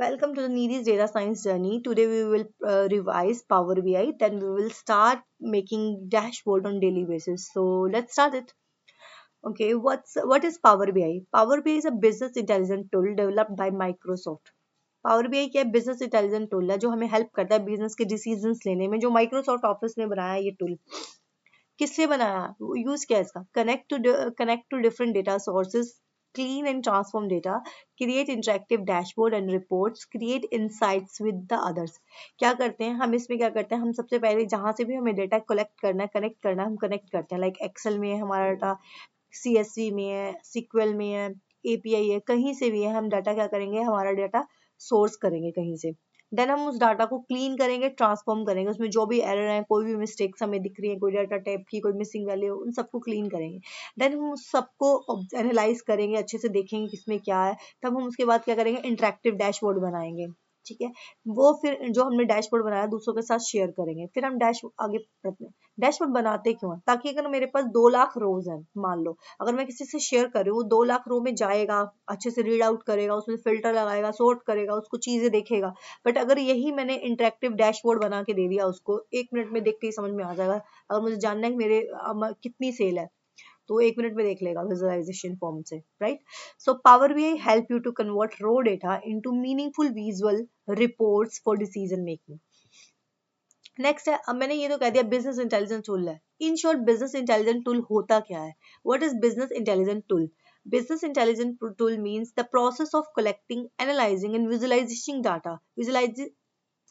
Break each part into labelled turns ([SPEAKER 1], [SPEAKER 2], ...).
[SPEAKER 1] Welcome to the Needi's data science journey. Today we will revise Power BI. Then we will start making dashboard on daily basis. So let's start it. Okay, what is Power BI? Power BI is a business intelligence tool developed by Microsoft. Power BI क्या है? Business intelligence tool है जो हमें help करता है business के decisions लेने में, जो माइक्रोसॉफ्ट ऑफिस ने बनाया है ये टूल। किससे बनाया? यूज किया इसका? Connect to different data sources, clean and transform data, create interactive dashboard and reports, create insights with the others। क्या करते हैं हम इसमें? क्या करते हैं हम? सबसे पहले जहां से भी हमें डेटा कलेक्ट करना है, कनेक्ट करना है, हम कनेक्ट करते हैं। लाइक एक्सेल में है हमारा डाटा, CSV में है, SQL में है, API है, कहीं से भी है, हम डाटा क्या करेंगे? हमारा डाटा सोर्स करेंगे कहीं से। देन हम उस डाटा को क्लीन करेंगे, ट्रांसफॉर्म करेंगे, उसमें जो भी एरर है, कोई भी मिस्टेक्स हमें दिख रही है, कोई डाटा टाइप की कोई मिसिंग वैल्यू, उन सबको क्लीन करेंगे। देन हम उस सबको एनालाइज करेंगे, अच्छे से देखेंगे किसमें क्या है। तब हम उसके बाद क्या करेंगे? इंटरेक्टिव डैशबोर्ड बनाएंगे। ठीक है, वो फिर जो हमने डैशबोर्ड बनाया दूसरों के साथ शेयर करेंगे। फिर हम आगे बढ़ते हैं। डैशबोर्ड बनाते क्यों हैं? ताकि अगर मेरे पास 2 लाख रोज हैं, मान लो अगर मैं किसी से शेयर कर रही हूँ, 2 लाख रो में जाएगा, अच्छे से रीड आउट करेगा, उसमें फिल्टर लगाएगा, सोर्ट करेगा, उसको चीजें देखेगा। बट अगर यही मैंने इंटरेक्टिव डैशबोर्ड बना के दे दिया उसको, 1 मिनट में देखते ही समझ में आ जाएगा। अगर मुझे जानना है कि मेरे कितनी सेल है, तो 1 मिनट में देख लेगा विजुअलाइजेशन फॉर्म से, right. So Power BI help you to convert raw data into meaningful visual reports for decision making. Next है, अब मैंने ये तो कह दिया बिजनेस इंटेलिजेंस टूल है। In short business intelligence tool होता क्या है? What is business intelligence tool? Business intelligence tool means the process of collecting, analyzing, and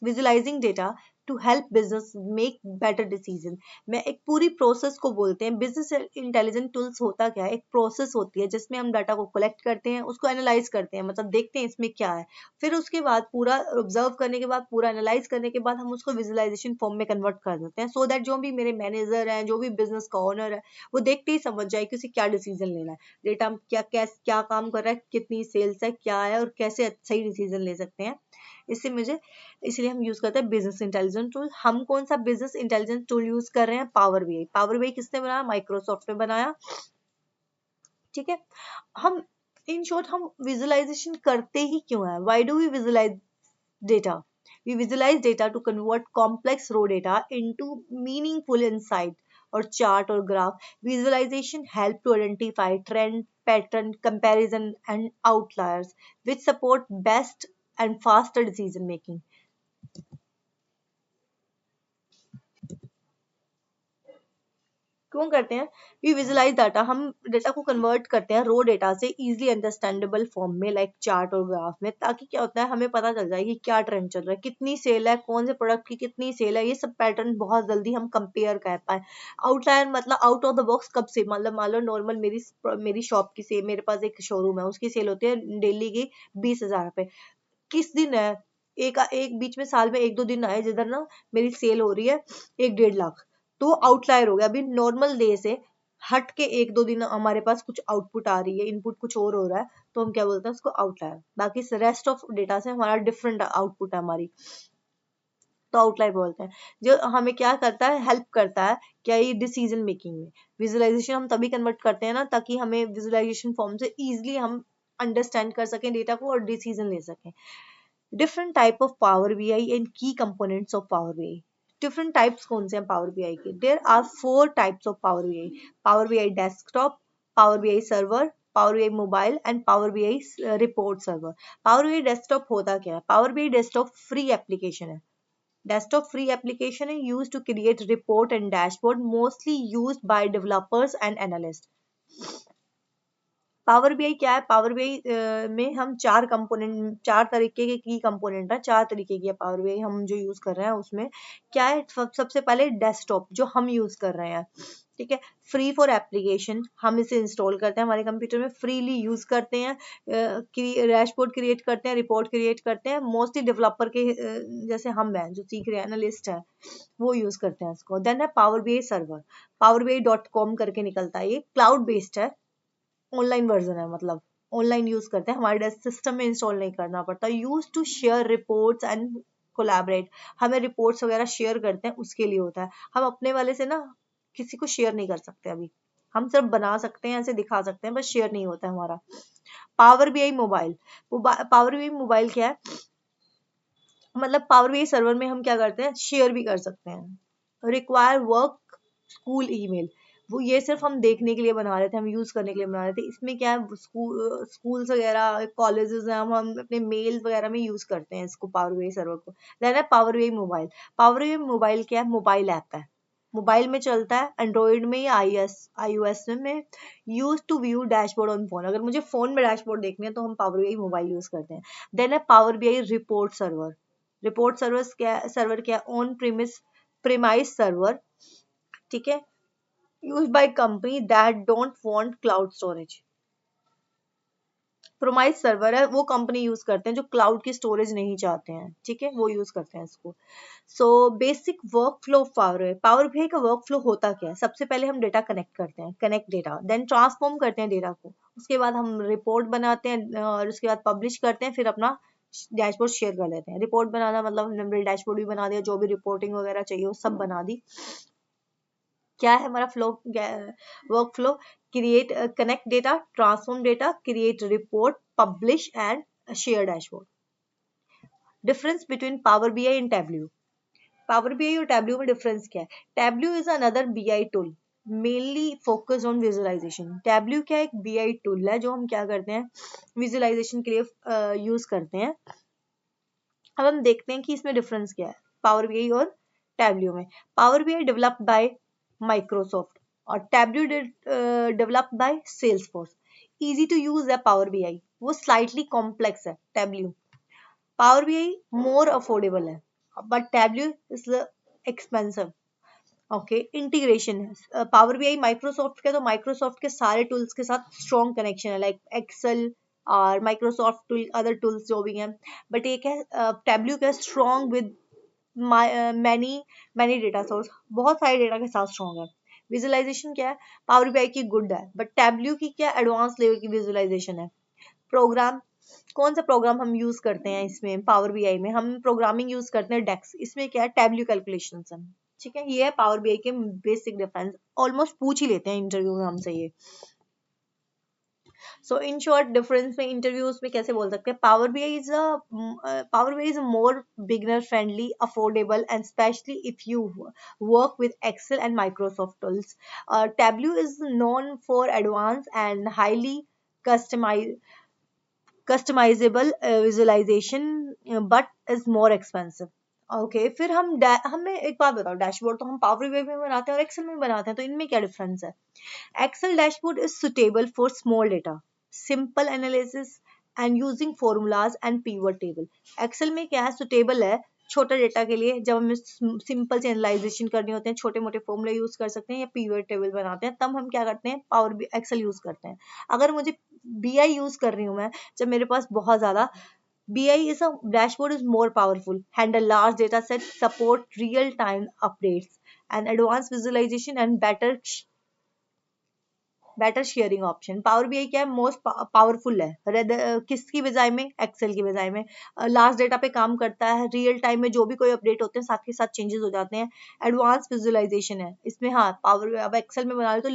[SPEAKER 1] visualizing data to help business make better decision। मैं एक पूरी process को बोलते हैं बिजनेस इंटेलिजेंट टूल्स। होता क्या है? एक प्रोसेस होती है जिसमें हम डाटा को कलेक्ट करते हैं, उसको एनालाइज करते हैं, मतलब देखते हैं इसमें क्या है। फिर उसके बाद पूरा ऑब्जर्व करने के बाद, पूरा एनालाइज करने के बाद हम उसको विजुअलाइजेशन फॉर्म में कन्वर्ट कर देते हैं, सो दैट जो भी मेरे मैनेजर हैं, जो भी बिजनेस का ओनर है, वो देखते ही समझ जाए कि उसे क्या डिसीजन लेना है। डेटा क्या काम कर रहा है, कितनी सेल्स है, क्या है, और कैसे सही डिसीजन ले सकते हैं। इसलिए हम यूज करते हैं बिजनेस इंटेलिजेंस टूल। हम कौन सा बिजनेस इंटेलिजेंस टूल यूज कर रहे हैं? Power BI. पावर बीआई किसने बनाया? माइक्रोसॉफ्ट ने बनाया। ठीक है, हम इन शॉर्ट हम विजुअलाइजेशन करते ही क्यों है? Why do we visualise data? We visualize data to convert complex raw data into meaningful insight or chart or graph. Visualization help to identify trend, pattern, comparison, and outliers, which support best and faster decision making. क्यों करते हैं? We visualise data, हम data को convert करते हैं रो data से easily understandable form में, like chart और ग्राफ में, ताकि क्या होता है हमें पता चल जाए कि क्या ट्रेंड चल रहा है, कितनी सेल है, कौन से प्रोडक्ट की कितनी सेल है, ये सब पैटर्न बहुत जल्दी हम कंपेयर कर पाए। आउटलायर मतलब आउट ऑफ द बॉक्स कब से? मतलब मान लो नॉर्मल मेरी शॉप की सेल, मेरे पास एक शोरूम है, उसकी सेल होती है डेली की 20,000 रुपए। किस दिन है? एक बीच में साल में 1-2 दिन आए जिधर ना मेरी सेल हो रही है 1-1.5 लाख, तो आउटलायर हो गया। अभी नॉर्मल डे से हट के 1-2 दिन हमारे पास कुछ आउटपुट आ रही है, इनपुट कुछ और हो रहा है, तो हम क्या बोलते हैं उसको? आउटलायर। बाकी रेस्ट ऑफ डेटा से हमारा डिफरेंट आउटपुट है हमारी, तो आउटलायर बोलते हैं। जो हमें क्या करता है? हेल्प करता है क्या? ये डिसीजन मेकिंग में। विजुअलाइजेशन हम तभी कन्वर्ट करते हैं ना, ताकि हमें विजुअलाइजेशन फॉर्म से इजिली हम अंडरस्टैंड कर सकें डेटा को और डिसीजन ले सकें। Different type of Power BI and key components of Power BI. Different types कौन से हैं Power BI के? There are 4 types of Power BI. Power BI desktop, Power BI server, Power BI mobile and Power BI report server. Power BI desktop होता क्या है? Power BI desktop free application है। Desktop free application is used to create report and dashboard, mostly used by developers and analysts. Power BI क्या है? Power BI में हम 4 तरीके के की कंपोनेंट है, 4 तरीके की है पावर बीआई हम जो यूज कर रहे हैं। उसमें क्या है? सबसे पहले डेस्कटॉप जो हम यूज कर रहे हैं, ठीक है। फ्री फॉर एप्लीकेशन, हम इसे इंस्टॉल करते हैं हमारे कंप्यूटर में, फ्रीली यूज करते हैं, डैशबोर्ड क्रिएट करते हैं, रिपोर्ट क्रिएट करते हैं। मोस्टली डेवलपर के जैसे हम हैं जो सीख रहे हैं, एनालिस्ट है, वो यूज करते हैं इसको। देन है पावर बीआई सर्वर, powerbi.com करके निकलता है, ये क्लाउड बेस्ड है, ऑनलाइन वर्जन है, मतलब ऑनलाइन यूज करते हैं, हमारे डेस्क सिस्टम में इंस्टॉल नहीं करना पड़ता। Use to share reports and collaborate, हमें रिपोर्ट्स वगैरह शेयर करते हैं उसके लिए होता है। हम अपने वाले से ना किसी को शेयर नहीं कर सकते, अभी हम सिर्फ बना सकते हैं, ऐसे दिखा सकते हैं, बस शेयर नहीं होता है हमारा। Power BI mobile, power BI mobile क्या है? मतलब पावर बीआई सर्वर में हम क्या करते हैं, शेयर भी कर सकते हैं। रिक्वायर वर्क स्कूल ईमेल, वो ये सिर्फ हम देखने के लिए बना रहे थे, हम यूज करने के लिए बना रहे थे। इसमें क्या है, स्कूल्स वगैरह कॉलेजेस हैं, हम अपने मेल वगैरह में यूज करते हैं इसको, पावर बीआई सर्वर को। देन है Power BI mobile. Power BI mobile क्या है, मोबाइल ऐप है, मोबाइल में चलता है, एंड्रॉइड में या आईओएस में। Use to view dashboard on phone, अगर मुझे फोन में डैशबोर्ड देखनी है तो हम पावर बीआई मोबाइल यूज करते हैं। देन है Power BI report server. Report server क्या ऑन प्रीमाइस सर्वर, ठीक है, use by company that don't want cloud storage. Promise server है, वो कंपनी यूज करते हैं जो क्लाउड की स्टोरेज नहीं चाहते हैं, ठीक है, वो यूज करते हैं इसको। So basic work flow power BI का वर्क फ्लो होता क्या है, सबसे पहले हम डेटा कनेक्ट करते हैं, कनेक्ट डेटा, देन ट्रांसफॉर्म करते हैं डेटा को, उसके बाद हम रिपोर्ट बनाते हैं और उसके बाद पब्लिश करते हैं, फिर अपना डैशबोर्ड शेयर कर लेते हैं। रिपोर्ट बनाना मतलब हमने डैशबोर्ड भी बना दिया, जो भी रिपोर्टिंग वगैरह चाहिए वो सब बना दी। क्या है हमारा flow, work flow, create, connect data, transform data, create report, publish and share dashboard. Difference between Power BI and Tableau. Power BI और टैब्ल्यू में डिफरेंस क्या है, Tableau is another BI tool mainly focus on visualisation. Tableau क्या एक BI tool है जो हम क्या करते हैं, विजुअलाइजेशन के लिए यूज करते हैं। अब हम देखते हैं कि इसमें डिफरेंस क्या है पावर बीआई और टैब्ल्यू में। Power BI developed by Microsoft और Tableau developed by Salesforce. Easy to use है पावर बीआई, वो स्लाइटली कॉम्प्लेक्स है Tableau. Power BI more affordable है, but Tableau is expensive. Okay, integration है, पावर बीआई माइक्रोसॉफ्ट के, तो Microsoft के सारे टूल्स के साथ स्ट्रॉन्ग कनेक्शन है, लाइक एक्सेल और माइक्रोसॉफ्ट टूल, अदर टूल्स जो भी हैं। बट एक है टैब्ल्यू का strong with many many data source, बहुत सारे डेटा के साथ स्ट्रॉन्ग है। विजुअलाइजेशन क्या है, पावर बीआई की गुड है, बट टैब्ल्यू की क्या एडवांस लेवल की विजुअलाइजेशन है। प्रोग्राम, कौन सा प्रोग्राम हम यूज करते हैं इसमें, पावर बीआई में हम प्रोग्रामिंग यूज करते हैं डेक्स, इसमें क्या है टैब्ल्यू कैलकुलेशन है, ठीक है। ये है पावर बीआई के बेसिक डिफरेंस, ऑलमोस्ट पूछ ही लेते हैं इंटरव्यू में हमसे ये। सो इन शॉर्ट डिफरेंस में इंटरव्यूज में कैसे बोल सकते हैं, Power BI is more beginner friendly, affordable and specially if you work with Excel and Microsoft tools. Tableau is known for advance and highly customize customizable visualization but is more expensive. Okay, फिर हमें एक बात बताओ, dashboard तो हम power BI में बनाते हैं और एक्सेल में बनाते हैं, तो इनमें क्या डिफरेंस है। Excel dashboard is suitable for small data, simple analysis and using formulas and pivot table. Excel में क्या है, सुटेबल है छोटे डेटा के लिए, जब हमें सिंपल से एनालाइजेशन करनी होते हैं, छोटे मोटे फॉर्मूले यूज कर सकते हैं या पीवट टेबल बनाते हैं, तब हम क्या करते हैं, पावर एक्सेल यूज करते हैं। अगर मुझे बीआई यूज कर रही हूँ मैं, जब मेरे पास बहुत ज्यादा, BI is a dashboard is more powerful, handle large data sets, support real-time updates, and advanced visualization and better sharing option. Power BI क्या है, मोस्ट पावरफुल है किसकी बजाय में, एक्सेल की बजाय में। लास्ट डेटा पे काम करता है, रियल टाइम में जो भी कोई अपडेट होते हैं साथ के साथ चेंजेस हो जाते हैं। एडवांस विजुअलाइजेशन है इसमें, हाँ पावर अब एक्सेल में बना रहे तो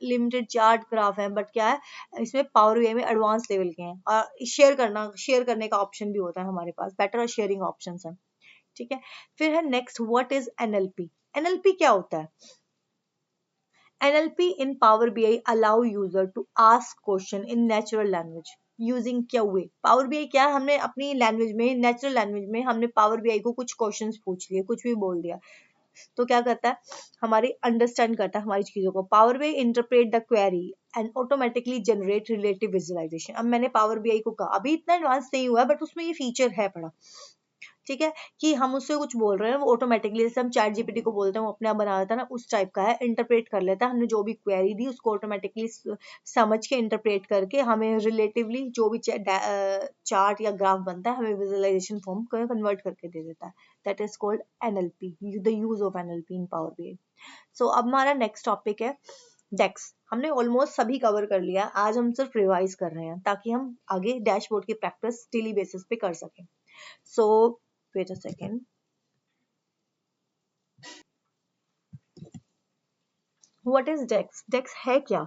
[SPEAKER 1] लिमिटेड चार्ट ग्राफ है, बट क्या है इसमें पावर बीआई में एडवांस लेवल के हैं, और शेयर करने का ऑप्शन भी होता है हमारे पास, बेटर शेयरिंग ऑप्शन है, ठीक है। फिर है next, what is NLP. NLP क्या होता है, NLP in Power BI allow user to ask question in natural language using QA। Power BI क्या, हमने अपनी लैंग्वेज में, नेचुरल लैंग्वेज में हमने Power BI को कुछ क्वेश्चंस पूछ लिए, कुछ भी बोल दिया, तो क्या करता है, हमारी अंडरस्टैंड करता है हमारी चीजों को। Power BI interpret the query and automatically generate relative visualisation. अब मैंने पावर बीआई को कहा, अभी इतना एडवांस नहीं हुआ है, बट उसमें ये फीचर है बड़ा, ठीक है, कि हम उससे कुछ बोल रहे हैं वो ऑटोमेटिकली, जैसे हम चैट जीपीटी को बोलते हैं वो अपने आप बना देता है ना, उस टाइप का है, इंटरप्रेट कर लेता है, हमने जो भी क्वेरी दी उसको ऑटोमेटिकली समझ के इंटरप्रेट करके हमें रिलेटिवली जो भी चार्ट या ग्राफ बनता है हमें विजुअलाइजेशन फॉर्म को कन्वर्ट करके दे देता है। That is called NLP, the use of NLP in power BI. So अब हमारा नेक्स्ट टॉपिक है डेक्स। हमने ऑलमोस्ट सभी कवर कर लिया, आज हम सिर्फ रिवाइज कर रहे हैं ताकि हम आगे डैशबोर्ड की प्रैक्टिस डेली बेसिस पे कर सकें। सो wait a second, What is DEX? DEX है क्या?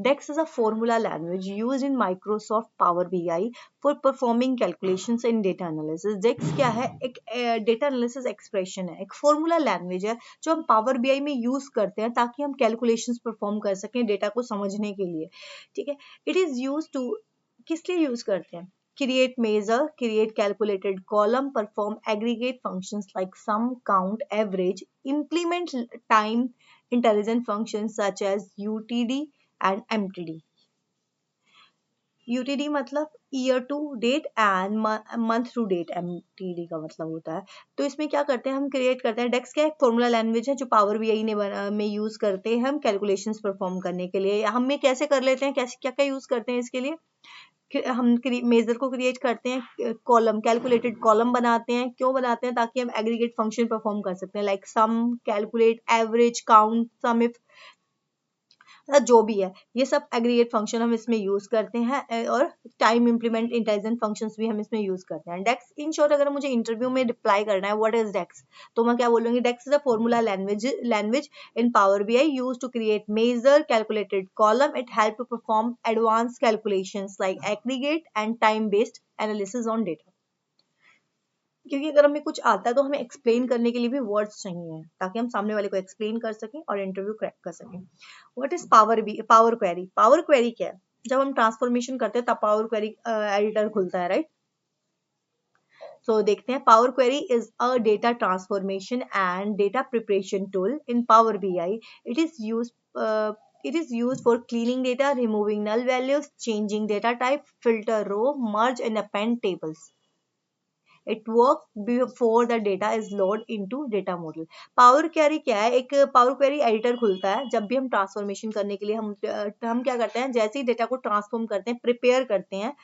[SPEAKER 1] DEX is a formula language used in Microsoft Power BI for performing calculations in data analysis. DEX क्या है? एक data analysis expression है, एक formula language है जो हम Power BI में use करते हैं ताकि हम calculations perform कर सकें डेटा को समझने के लिए. ठीक है? It is used to, किस लिए use करते हैं? Create measure, create calculated column, perform aggregate functions like sum, count, average, implement time intelligent functions such as UTD and MTD. UTD मतलब year to date and month to date, MTD का मतलब होता है. तो इसमें क्या करते हैं, हम क्रिएट करते हैं. डेक्स क्या एक फॉर्मूला लैंग्वेज है जो पावर बीआई में यूज करते हैं हम कैलकुलेशंस परफॉर्म करने के लिए. हम ये कैसे कर लेते हैं, कैसे क्या क्या यूज करते हैं इसके लिए. हम मेजर को क्रिएट करते हैं, कॉलम कैलकुलेटेड कॉलम बनाते हैं. क्यों बनाते हैं? ताकि हम एग्रीगेट फंक्शन परफॉर्म कर सकते हैं like sum, calculate, average, count, sum if, जो भी है ये सब एग्रीगेट फंक्शन हम इसमें यूज करते हैं. और टाइम इंप्लीमेंट इंटेलिजेंट फंक्शंस भी हम इसमें यूज करते हैं. डेक्स इन शॉर्ट अगर मुझे इंटरव्यू में रिप्लाई करना है व्हाट इज डेक्स, तो मैं क्या बोलूंगी, DAX is a formula language in power BI use to create measure calculated column. It help to perform advance calculations like aggregate and time based analysis on data. क्योंकि अगर हमें कुछ आता है तो हमें एक्सप्लेन करने के लिए भी वर्ड्स चाहिए ताकि हम सामने वाले को एक्सप्लेन कर सकें और इंटरव्यू क्रैक कर सकें. What is power query? Power query क्या है? जब हम ट्रांसफॉर्मेशन करते हैं तब पावर क्वेरी एडिटर खुलता है, राइट. सो देखते हैं. Power query is a data transformation and data preparation tool in power BI. It is use It is used for cleaning data, removing null values, changing data type, filter row, merge and append tables. It works before the data is loaded into data model. Power query क्या है? एक power query editor खुलता है जब भी हम transformation करने के लिए हम क्या करते हैं, जैसे ही डेटा को ट्रांसफॉर्म करते हैं, प्रिपेयर करते हैं,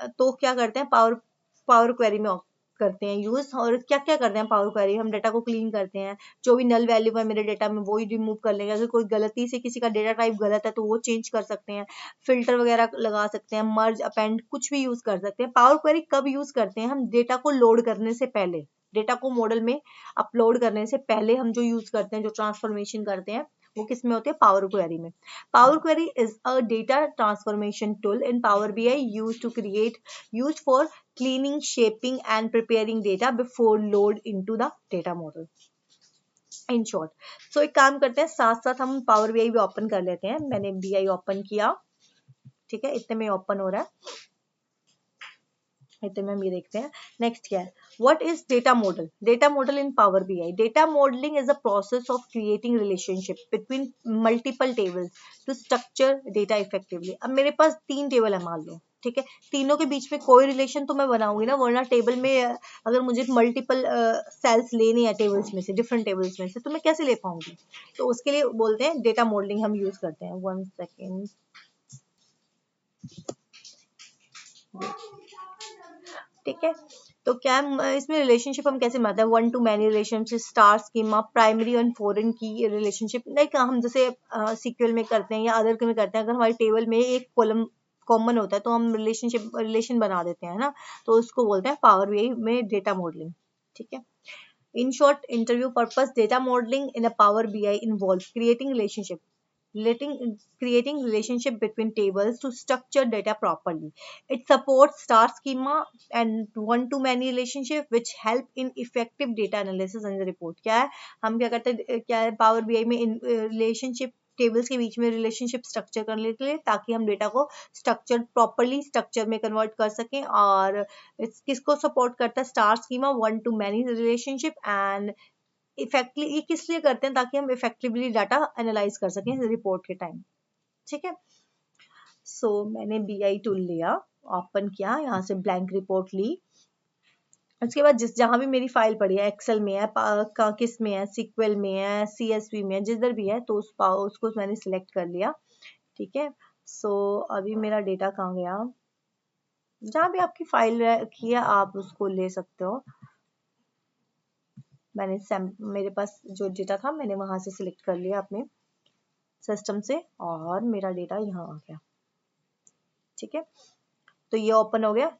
[SPEAKER 1] तो क्या करते हैं, पावर क्वेरी में करते हैं यूज. और क्या क्या करते हैं पावर क्वेरी, हम डेटा को क्लीन करते हैं, जो भी नल वैल्यू है मेरे डेटा में वो ही रिमूव कर लेंगे. अगर कोई गलती से किसी का डेटा टाइप गलत है तो वो चेंज कर सकते हैं, फिल्टर वगैरह लगा सकते हैं, मर्ज अपेंड कुछ भी यूज कर सकते हैं. पावर क्वेरी कब यूज करते हैं? हम डेटा को लोड करने से पहले, डेटा को मॉडल में अपलोड करने से पहले हम जो यूज करते हैं, जो ट्रांसफॉर्मेशन करते हैं, वो किस में होते हैं? पावर क्वेरी में. Power query is a data transformation tool in power BI use for cleaning, shaping and preparing data before load into the data model. In short, so एक काम करते हैं, साथ साथ हम पावर बीआई भी ओपन कर लेते हैं. मैंने बीआई ओपन किया, ठीक है, इतने में ओपन हो रहा है, इतने में हम ये देखते हैं. नेक्स्ट क्या है? What is data model? Data model in power BI. Data modelling is a process of creating relationship between multiple tables two structure data effectively. अब मेरे पास 3 टेबल है मान लो, ठीक है, तीनों के बीच में कोई रिलेशन तो मैं बनाऊंगी ना, वरना टेबल में अगर मुझे मल्टीपल सेल्स लेनी है टेबल्स में से, डिफरेंट टेबल्स में से, तो मैं कैसे ले पाऊंगी? तो उसके लिए बोलते हैं डेटा मॉडलिंग हम यूज करते हैं. 1 सेकेंड. ठीक है, तो क्या इसमें रिलेशनशिप हम कैसे बनाते हैं? 1 to many relationship, star schema, primary and foreign की रिलेशनशिप. लाइक हम जैसे सीक्वल में करते हैं या अदर में करते हैं, अगर हमारे टेबल में एक कॉलम कॉमन होता है तो हम रिलेशन बना देते हैं ना, तो उसको बोलते हैं पावर बीआई में डेटा मॉडलिंग. ठीक है. In short, interview purpose, data modeling in a Power BI involves creating relationship between tables to structure data properly. It supports star schema and one-to-many relationship which help in effective data analysis and report. क्या है, हम क्या करते हैं, क्या है Power BI में relationship, tables के बीच में रिलेशनशिप स्ट्रक्चर करने के लिए, ताकि हम डेटा को प्रॉपरली स्ट्रक्चर में कन्वर्ट कर सकें. और किसको सपोर्ट करता है? Star schema, 1 to many relationship and effectively. ये किस लिए करते हैं? ताकि हम इफेक्टिवली डाटा एनालाइज कर सकें रिपोर्ट के टाइम. ठीक है. सो मैंने बीआई टूल लिया, ओपन किया, यहाँ से ब्लैंक रिपोर्ट ली. उसके बाद जहां भी मेरी फाइल पड़ी है, एक्सेल में है, किस में है, सीक्वल में है, सीएसवी में है, जिधर भी है, तो उसको मैंने सिलेक्ट कर लिया. ठीक है. सो अभी मेरा डेटा कहाँ गया? जहां भी आपकी फाइल रखी है आप उसको ले सकते हो. मेरे पास जो डेटा था मैंने वहां से सिलेक्ट कर लिया अपने सिस्टम से, और मेरा डेटा यहाँ आ गया. ठीक है. तो ये ओपन हो गया.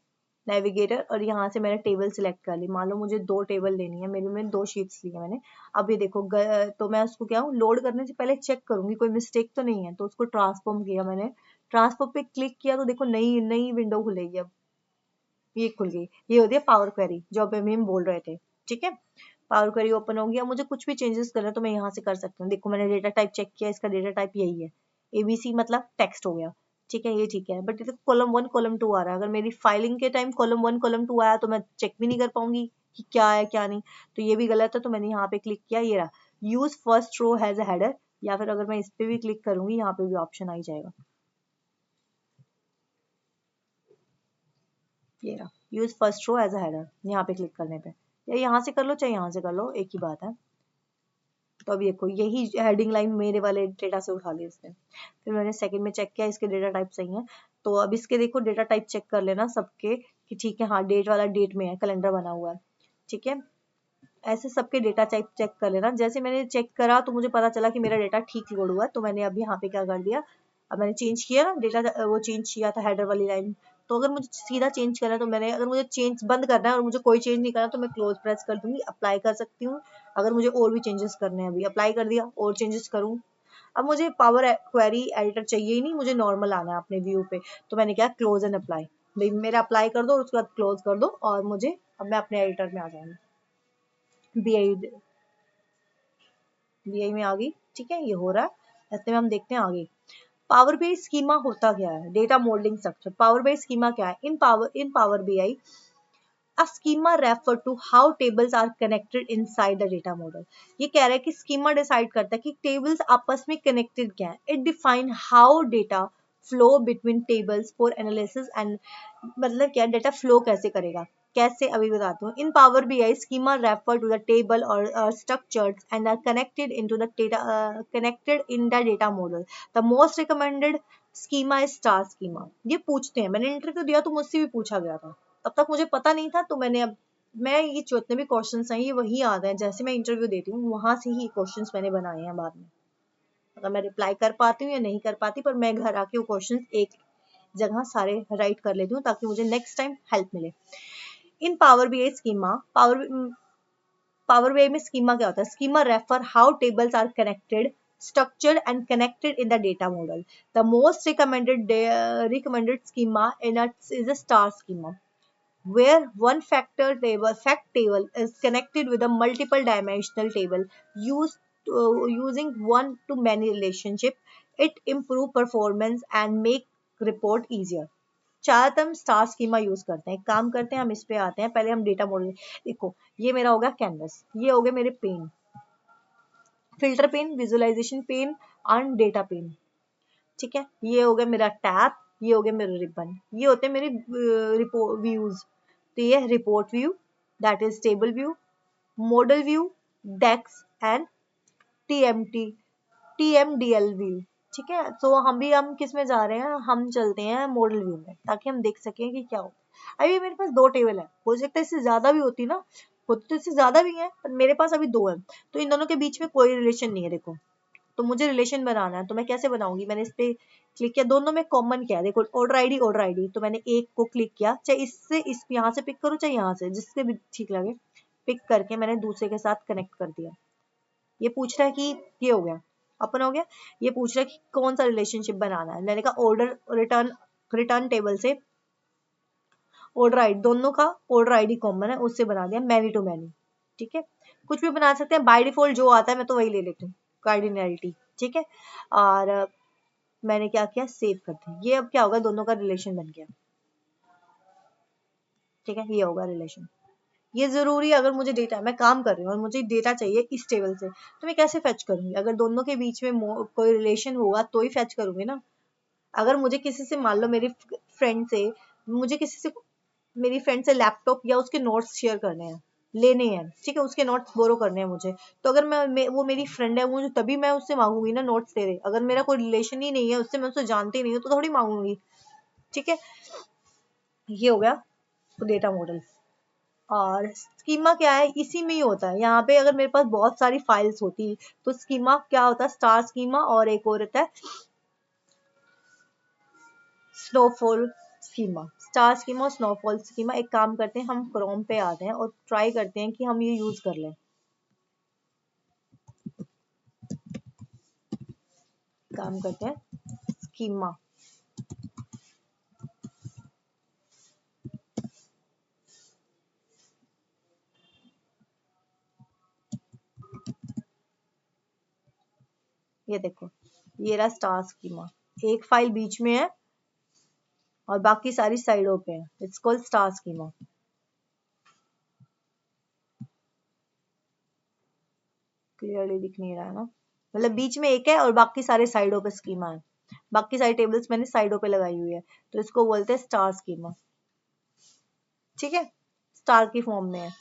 [SPEAKER 1] नेविगेटर, और यहाँ से मैंने टेबल सिलेक्ट कर ली। मान लो मुझे 2 टेबल लेनी है, मेरी में 2 शीट्स ली है मैंने। अब ये देखो तो मैं उसको क्या हूँ, लोड करने से पहले चेक करूंगी कोई मिस्टेक तो नहीं है, तो उसको ट्रांसफॉर्म किया मैंने। ट्रांसफॉर्म पे क्लिक किया तो देखो नई नई विंडो खुलेगी। अब ये खुल गई, ये होती है पावर क्वेरी जो अभी हम बोल रहे थे। ठीक है, पावर क्वेरी ओपन हो गया। मुझे कुछ भी चेंजेस करना है तो मैं यहाँ से कर सकती हूँ। देखो मैंने डेटा टाइप चेक किया, इसका डेटा टाइप यही है, एबीसी मतलब टेक्स्ट हो गया। ठीक है, ये ठीक है, बट कॉलम 1 कॉलम 2 आ रहा है। अगर मेरी फाइलिंग के टाइम कॉलम 1 कॉलम 2 आया तो मैं चेक भी नहीं कर पाऊंगी कि क्या है क्या नहीं, तो ये भी गलत है। तो मैंने यहाँ पे क्लिक किया, ये रहा use first row has a header, या फिर अगर मैं इस पे भी क्लिक करूंगी यहाँ पे भी ऑप्शन आ ही जाएगा, ये रहा use first row as a header. यहाँ पे क्लिक करने पे, या यहाँ से कर लो चाहे यहाँ से कर लो, एक ही बात है। तो अभी देखो यही हेडिंग लाइन मेरे वाले डेटा से उठा ली इसने। फिर मैंने सेकंड में चेक किया, इसके डेटा टाइप सही है। तो अब इसके देखो डेटा टाइप चेक कर लेना सबके कि ठीक है, हाँ डेट वाला डेट में है, कैलेंडर बना हुआ है। ठीक है, ऐसे सबके डेटा टाइप चेक कर लेना। जैसे मैंने चेक करा तो मुझे पता चला कि मेरा डेटा ठीक लोड हुआ है, तो मैंने अब यहाँ पे क्या कर दिया, अब मैंने चेंज किया ना डेटा, वो चेंज किया था हेडर वाली लाइन। तो अगर मुझे सीधा चेंज करना है तो मैंने, अगर मुझे चेंज बंद करना है और मुझे कोई चेंज नहीं करना तो मैं क्लोज प्रेस कर दूंगी, अप्लाई कर सकती हूँ। अगर मुझे और भी चेंजेस करने हैं, अभी अप्लाई कर दिया, और चेंजेस करूँ। अब मुझे पावर क्वेरी एडिटर चाहिए ही नहीं, मुझे नॉर्मल आना है अपने व्यू पे। तो मैंने क्या, क्लोज एंड अप्लाई, भाई मेरा अप्लाई कर दो और उसके बाद क्लोज कर दो, और मुझे अब मैं अपने एडिटर में आ जाऊंगी। बीआई बीआई में आ गई। ठीक है, ये हो रहा है। ऐसे में हम देखते हैं आगे। पावर बीआई स्कीमा होता क्या है, data modelling structure. Power BI schema क्या है, in power BI a schema refer to how tables are connected inside the data model। ये कह रहा है कि schema डिसाइड करता है कि tables आपस में connected क्या है। it define how data flow between tables for analysis and, मतलब क्या डेटा फ्लो कैसे करेगा, कैसे अभी बताती हूँ। In power BI schema refer to the table और structures and are connected into the data, connected in the data model. The most recommended schema is star schema. ये पूछते हैं, मैंने इंटरव्यू दिया तो मुझसे भी पूछा गया था, तब तक मुझे पता नहीं था। तो मैंने अब, मैं ये जितने भी क्वेश्चंस हैं ये वही याद हैं, जैसे मैं इंटरव्यू देती हूँ वहां से ही क्वेश्चंस मैंने बनाए हैं बाद में। अगर मैं रिप्लाई कर पाती हूँ या नहीं कर पाती, पर मैं घर आके वो क्वेश्चंस एक जगह सारे राइट कर लेती हूँ ताकि मुझे नेक्स्ट टाइम हेल्प मिले। In power BI schema, Power BI में स्कीमा क्या होता है, schema refer how tables are connected, structured and connected in the data model. The most recommended schema in it is a star schema, where one fact table is connected with a multiple dimensional table used using one to many relationship. It improve performance and make report easier। ज्यादातर हम star schema use करते हैं। एक काम करते हैं, हम इस पे आते हैं, पहले हम डेटा मॉडल। देखो ये मेरा हो गया कैनवस, ये हो गए मेरे pane, filter pane, visualisation pane and data pane. ठीक है, ये हो गया मेरा टैब, ये हो गया मेरा रिबन, ये होते हैं मेरे रिपोर्ट व्यूज। तो ये report view, that is table view, model view, DAX and TMT TMDL view. ठीक है, तो हम किस में जा रहे हैं, हम चलते हैं मॉडल व्यू में, ताकि हम देख सकें कि क्या होता है। अभी मेरे पास 2 टेबल है, हो सकता है इससे ज्यादा भी होती ना, होती तो इससे ज्यादा भी है, पर मेरे पास अभी 2 है। तो इन दोनों के बीच में कोई रिलेशन नहीं है देखो। तो मुझे रिलेशन बनाना है, तो मैं कैसे बनाऊंगी, मैंने इस पे क्लिक किया, दोनों में कॉमन क्या है देखो, ऑर्डर आईडी। तो मैंने एक को क्लिक किया, चाहे इससे इस यहाँ से पिक करूँ चाहे यहाँ से, जिससे भी ठीक लगे, पिक करके मैंने दूसरे के साथ कनेक्ट कर दिया। ये पूछ रहा है कि ये हो गया, अपन हो गया। ये पूछ रहा है कि कौन सा रिलेशनशिप बनाना है, मैंने कहा ऑर्डर रिटर्न, रिटर्न टेबल से ऑर्डर आईडी, दोनों का ऑर्डर आईडी कॉमन है, उससे बना दिया मैनी टू मैनी। ठीक है, कुछ भी बना सकते हैं, बाय डिफॉल्ट जो आता है मैं तो वही ले लेती हूँ, कार्डिनलिटी। ठीक है, और मैंने क्या किया, सेव कर दिया। ये अब क्या होगा, दोनों का रिलेशन बन गया। ठीक है, ये होगा रिलेशन। ये जरूरी है, अगर मुझे डेटा, मैं काम कर रही हूँ और मुझे डेटा चाहिए इस टेबल से, तो मैं कैसे फेच करूंगी, अगर दोनों के बीच में कोई रिलेशन होगा तो ही फेच करूंगी ना। अगर मुझे किसी से, मान लो मेरी फ्रेंड से, मुझे किसी से, मेरी फ्रेंड से लैपटॉप या उसके नोट्स शेयर करने हैं, लेने हैं, ठीक है, उसके नोट्स बोरो करने हैं मुझे, तो अगर वो मेरी फ्रेंड है, मुझे तभी मैं उससे मांगूंगी ना नोट्स तेरे। अगर मेरा कोई रिलेशन ही नहीं है उससे, मैं उससे जानती नहीं हूँ, तो थोड़ी मांगूंगी। ठीक है, ये हो गया डेटा मॉडल। और स्कीमा क्या है, इसी में ही होता है। यहाँ पे अगर मेरे पास बहुत सारी फाइल्स होती तो स्कीमा क्या होता है, स्टार स्कीमा, और एक और होता है स्नोफॉल स्कीमा, स्टार स्कीमा और स्नोफॉल स्कीमा। एक काम करते हैं, हम क्रोम पे आते हैं और ट्राई करते हैं कि हम ये यूज कर लें। काम करते हैं स्कीमा, ये देखो, ये रहा स्टार स्कीमा, एक फाइल बीच में है और बाकी सारी साइडों पे है। It's called star schema. Clearly दिख नहीं रहा है ना, मतलब बीच में एक है और बाकी सारे साइडों पे स्कीमा है। बाकी सारी टेबल्स मैंने साइडों पे लगाई हुई है, तो इसको बोलते हैं स्टार स्कीमा। ठीक है, स्टार की फॉर्म में है।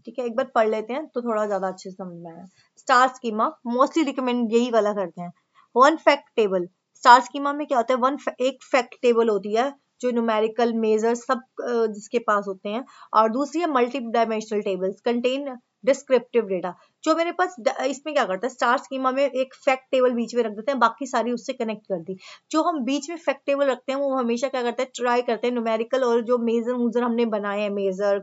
[SPEAKER 1] ठीक है, एक बार पढ़ लेते हैं तो थोड़ा ज्यादा अच्छे से समझ में आया। स्टार स्कीमा मोस्टली रिकमेंड यही वाला करते हैं। One fact table, star schema में क्या होता है, एक फैक्ट टेबल होती है जो न्यूमेरिकल मेजर सब जिसके पास होते हैं, और दूसरी है multi dimensional tables contain descriptive data. जो मेरे पास इसमें क्या करता है, स्टार स्कीमा में एक फैक्ट टेबल बीच में रख देते हैं, बाकी सारी उससे कनेक्ट कर दी। जो हम बीच में फैक्ट टेबल रखते हैं वो हमेशा क्या करते हैं, ट्राई करते हैं न्यूमेरिकल और जो मेजर मूजर हमने बनाए हैं, मेजर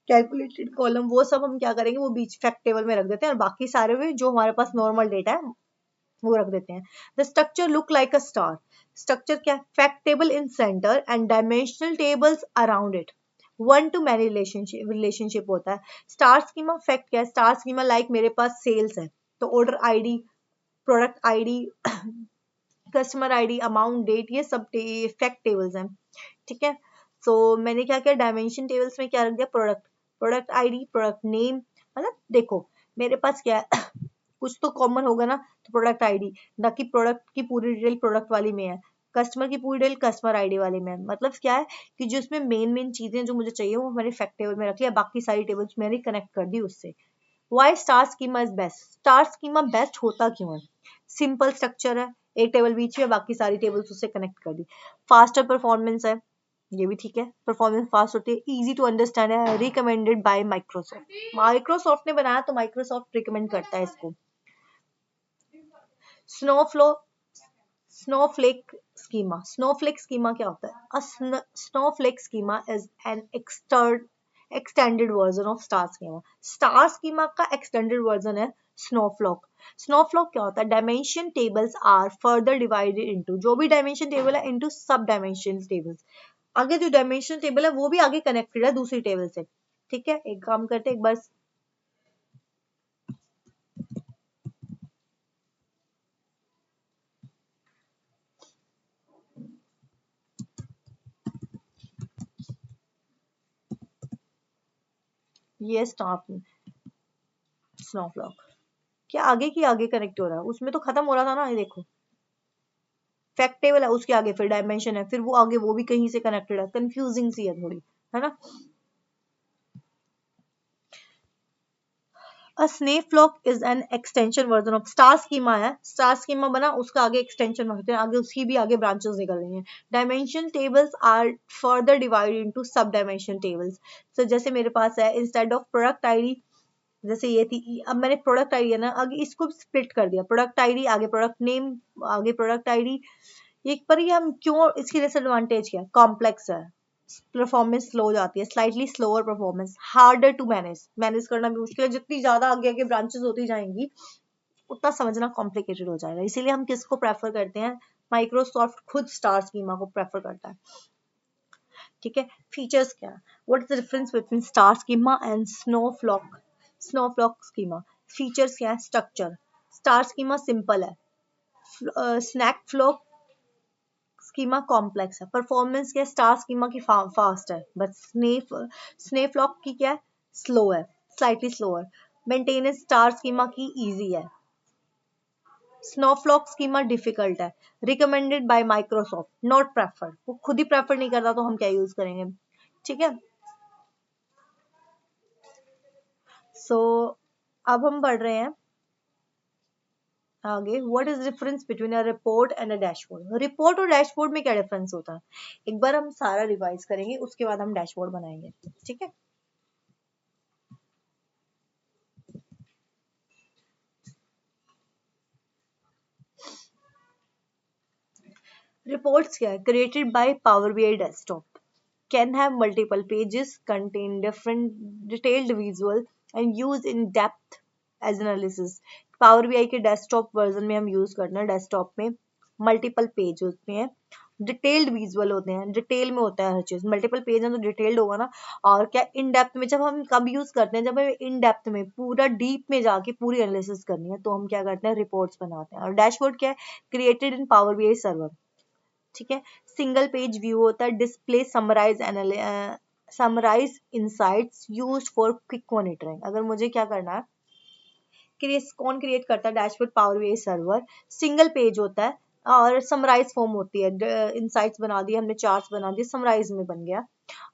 [SPEAKER 1] कैलकुलेटेड कॉलम, वो सब हम क्या करेंगे, वो बीच फैक्ट टेबल में रख देते हैं और बाकी सारे में जो हमारे पास नॉर्मल डेटा है वो रख देते हैं। The structure look like a star, structure क्या है, fact table in centre and dimensional tables around it, one two many relationship होता है। स्टार स्कीमा फैक्ट क्या है, स्टार स्कीमा लाइक मेरे पास सेल्स है तो order ID, product ID, customer ID, amount, date, ये सब फैक्ट टेबल्स हैं। ठीक है, सो मैंने क्या किया, डायमेंशन टेबल्स में क्या रख दिया, product, product ID, product name. मतलब देखो मेरे पास क्या है कुछ तो कॉमन होगा ना, तो प्रोडक्ट आईडी, ना कि प्रोडक्ट की पूरी डिटेल प्रोडक्ट वाली में है, कस्टमर की पूरी डिटेल कस्टमर आईडी वाले में है। मतलब क्या है कि जो इसमें मेन मेन चीजें जो मुझे चाहिए वो मैंने फैक्ट टेबल में रख लिया, बाकी सारी टेबल्स मैंने कनेक्ट कर दी उससे। Why star schema is best, star schema best होता क्यों है, सिंपल स्ट्रक्चर है, एक टेबल बीच में, बाकी सारी टेबल्स उससे कनेक्ट कर दी। फास्टर परफॉर्मेंस है, ये भी ठीक है, परफॉर्मेंस फास्ट होती है, इजी टू अंडरस्टैंड है, रिकमेंडेड बाय माइक्रोसॉफ्ट, माइक्रोसॉफ्ट ने बनाया तो माइक्रोसॉफ्ट रिकमेंड करता है इसको। Snowflow snowflake schema, snowflake schema क्या होता है, snowflake schema is an extended version of star schema, star schema का एक्सटेंडेड वर्जन है स्नोफ्लॉक। स्नोफ्लॉक क्या होता है, dimension tables are further divided into, जो भी डायमेंशन टेबल है इनटू सब डायमेंशन टेबल्स, आगे जो डायमेंशन टेबल है वो भी आगे कनेक्टेड है दूसरी टेबल से। ठीक है, एक काम करते हैं, एक बार ये स्टार स्नोफ्लॉक क्या आगे की आगे कनेक्ट हो रहा है, उसमें तो खत्म हो रहा था ना, ये देखो फैक्ट टेबल है उसके आगे फिर डायमेंशन है, फिर वो आगे वो भी कहीं से कनेक्टेड है, कंफ्यूजिंग सी है थोड़ी, है ना। A snowflake is an extension version of star schema है, स्टार स्कीमा बना उसका आगे एक्सटेंशन होते हैं, आगे उसकी भी आगे ब्रांचेस निकल रही हैं। Dimension tables are further divided into sub dimension tables. So जैसे मेरे पास है इंस्टेड ऑफ प्रोडक्ट आईडी, जैसे ये थी, अब मैंने प्रोडक्ट आईडी है ना, आगे इसको स्प्लिट कर दिया, प्रोडक्ट आईडी आगे प्रोडक्ट नेम आगे प्रोडक्ट आईडी। एक पर ये हम क्यों, इसकी डिसएडवांटेज क्या है, कॉम्प्लेक्स है, परफॉर्मेंस स्लो हो जाती है, slightly slower performance, harder to manage, manage करना भी मुश्किल है, जितनी ज्यादा आगे आगे ब्रांचेस होती जाएंगी उतना समझना कॉम्प्लिकेटेड हो जाएगा, इसीलिए हम किसको प्रेफर करते हैं, माइक्रोसॉफ्ट खुद स्टार स्कीमा को प्रेफर करता है। ठीक है, फीचर्स क्या है, what is the difference between star schema and snowflake schema. Features क्या है, स्ट्रक्चर, स्टार स्कीमा सिंपल है, स्नैक फ्लॉक स्कीमा कॉम्प्लेक्स है, परफॉर्मेंस क्या है, स्टार स्कीमा की फास्ट है, बट स्नेफलॉक की क्या है, स्लो है, slightly slower. Maintenance star schema की इजी है, स्नोफ्लॉक स्कीमा डिफिकल्ट है, recommended by Microsoft not preferred, वो खुद ही प्रेफर नहीं करता तो हम क्या यूज करेंगे। ठीक है, सो अब हम बढ़ रहे हैं आगे, what is difference between a report and a dashboard. Report और डैशबोर्ड में क्या डिफरेंस होता है, एक बार हम सारा रिवाइज करेंगे उसके बाद हम डैशबोर्ड बनाएंगे। ठीक है, Reports क्या है? Created by Power BI desktop. Can have multiple pages, contain different detailed visual and use in depth as analysis. Power BI के डेस्कटॉप वर्जन में हम यूज करना है। डेस्कटॉप में मल्टीपल पेज होते हैं, डिटेल्ड विजुअल होते हैं, डिटेल में होता है हर चीज। मल्टीपल पेज है तो डिटेल्ड होगा ना। और क्या इन डेप्थ में, जब हम कब यूज करते हैं, जब हमें इन डेप्थ में पूरा डीप में जाके पूरी एनालिसिस करनी है तो हम क्या करते हैं, रिपोर्ट्स बनाते हैं। और डैशबोर्ड क्या है? Created in power BI server. ठीक है। सिंगल पेज व्यू होता है, display summarize insights used for quick monitoring. अगर मुझे क्या करना है, कौन क्रिएट करता है? Dashboard, power BI server. Single page होता है और समराइज फॉर्म होती है। इनसाइट्स बना दिए हमने, चार्ट्स बना दिए, समराइज में बन गया।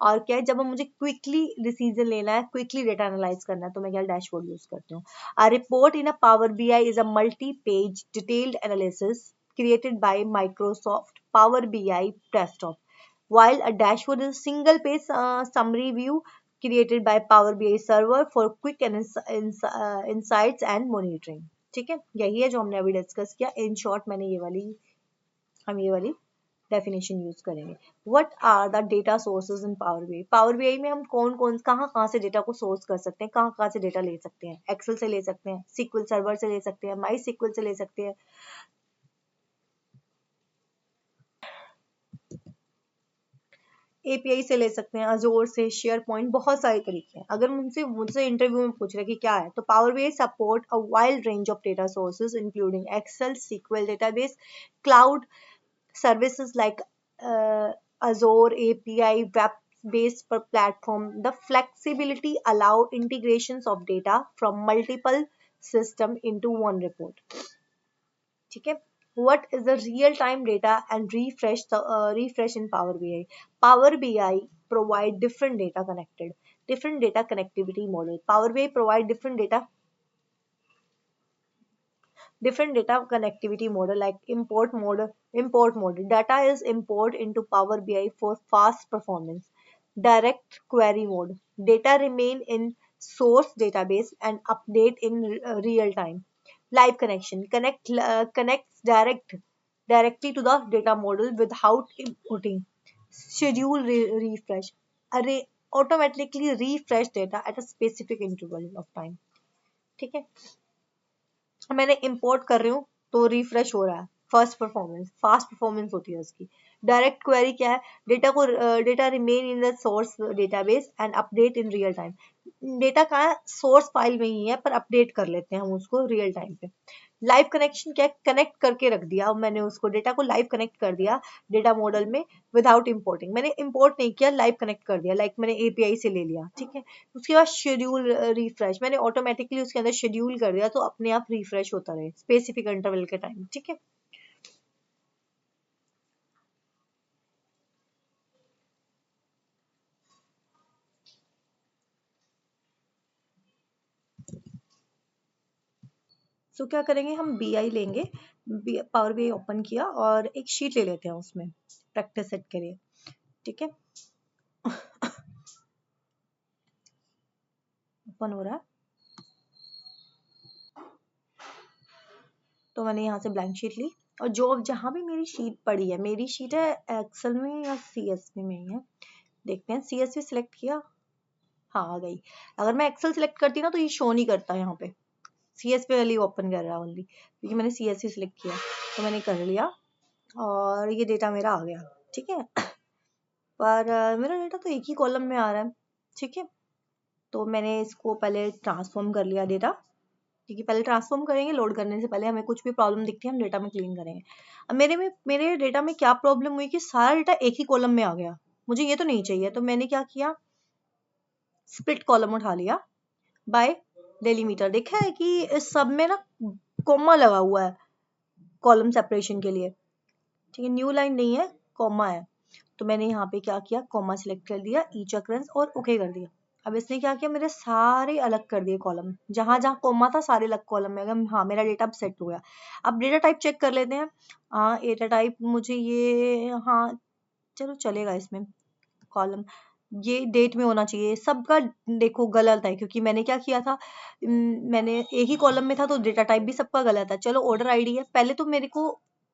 [SPEAKER 1] और क्या है, जब हम मुझे क्विकली डिसीजन लेना है, क्विकली डेटा एनालाइज करना है तो मैं क्या डैशबोर्ड यूज करती हूँ। A report in a power BI is a multi page detailed analysis created by Microsoft Power BI desktop, while a dashboard is a single page summary view created by Power BI server for quick and insights and monitoring. ठीक है, यही है जो हमने अभी discuss किया। In short मैंने हम ये वाली डेफिनेशन यूज करेंगे। What are the data sources in power BI? Power BI में हम कहाँ से डेटा को सोर्स कर सकते हैं, कहाँ से डेटा ले सकते हैं? एक्सेल से ले सकते हैं, सीक्वल सर्वर से ले सकते हैं, माई सीक्वल से ले सकते हैं, एपीआई से ले सकते हैं, अजोर से, शेयर पॉइंट, बहुत सारे तरीके हैं। अगर मुझसे इंटरव्यू में पूछ रहे कि क्या है, तो power BI support a wide range of data sources including Excel, sequel database, cloud services like Azure API, web-based per platform. The flexibility allow integrations of data from multiple system into one report. ठीक है। What is the real-time data and refresh in Power BI? Power BI provide different data connectivity model. Power BI provide different data connectivity model like import mode. Data is import into Power BI for fast performance. Direct query mode. Data remain in source database and update in real time. Live connection. Connects directly to the data model without importing. Schedule refresh. Array automatically refresh data at a specific interval of time. ठीक है। मैंने import कर रही हूँ तो refresh हो रहा है। फास्ट परफॉर्मेंस होती है उसकी। डायरेक्ट क्वेरी क्या है? Data remain in the source database and update in real time. Data कहाँ है? सोर्स फाइल में ही है, पर अपडेट कर लेते हैं हम उसको रियल टाइम पे। लाइव कनेक्शन क्या है? कनेक्ट करके रख दिया मैंने उसको, डेटा को लाइव कनेक्ट कर दिया डेटा मॉडल में विदाउट इंपोर्टिंग। मैंने इंपोर्ट नहीं किया, लाइव कनेक्ट कर दिया, लाइक मैंने एपीआई से ले लिया। ठीक है। उसके बाद शेड्यूल रिफ्रेश, मैंने ऑटोमेटिकली उसके अंदर शेड्यूल कर दिया तो अपने आप रिफ्रेश होता रहे स्पेसिफिक इंटरवल के टाइम। ठीक है। सो क्या करेंगे, हम बीआई लेंगे, पावर बीआई ओपन किया और एक शीट ले लेते हैं उसमें प्रैक्टिस सेट के लिए। ठीक है। ओपन हो रहा है तो मैंने यहाँ से ब्लैंक शीट ली, और जो जहाँ भी मेरी शीट पड़ी है, मेरी शीट है एक्सेल में या सीएसवी में ही है, देखते हैं। सीएसवी सिलेक्ट किया, हाँ आ गई। अगर मैं एक्सेल सिलेक्ट करती ना तो ये शो नहीं करता यहाँ पे, सीएसवी वाली ओपन कर रहा है ओनली, क्योंकि मैंने सीएसवी सिलेक्ट किया। तो मैंने कर लिया और ये डेटा मेरा आ गया। ठीक है। पर मेरा डेटा तो एक ही कॉलम में आ रहा है। ठीक है। तो मैंने इसको पहले ट्रांसफॉर्म कर लिया डेटा, क्योंकि पहले ट्रांसफॉर्म करेंगे, लोड करने से पहले हमें कुछ भी प्रॉब्लम दिखती है हम डेटा में क्लीन करेंगे। अब मेरे डेटा में क्या प्रॉब्लम हुई कि सारा डेटा एक ही कॉलम में आ गया, मुझे ये तो नहीं चाहिए। तो मैंने क्या किया, स्प्लिट कॉलम उठा लिया बाय डेलीमीटर। देखा है कि इस सब में ना कॉमा लगा हुआ है कॉलम सेपरेशन के लिए। ठीक है, न्यू लाइन नहीं है, कॉमा है। तो मैंने यहाँ पे क्या किया, कॉमा सिलेक्ट कर दिया, ईच अकरेंस और ओके कर दिया। अब इसने क्या किया, मेरे सारे अलग कर दिए कॉलम, जहां जहां कॉमा था सारे अलग कॉलम में। अगर हाँ, मेरा डेटा अब सेट हो गया। अब डेटा टाइप चेक कर लेते हैं। हाँ, डेटा टाइप मुझे ये, हाँ चलो चलेगा इसमें। कॉलम ये डेट में होना चाहिए, सबका देखो गलत है, क्योंकि मैंने क्या किया था, मैंने एक ही कॉलम में था तो डेटा टाइप भी सबका गलत है। चलो ऑर्डर आईडी है, पहले तो मेरे को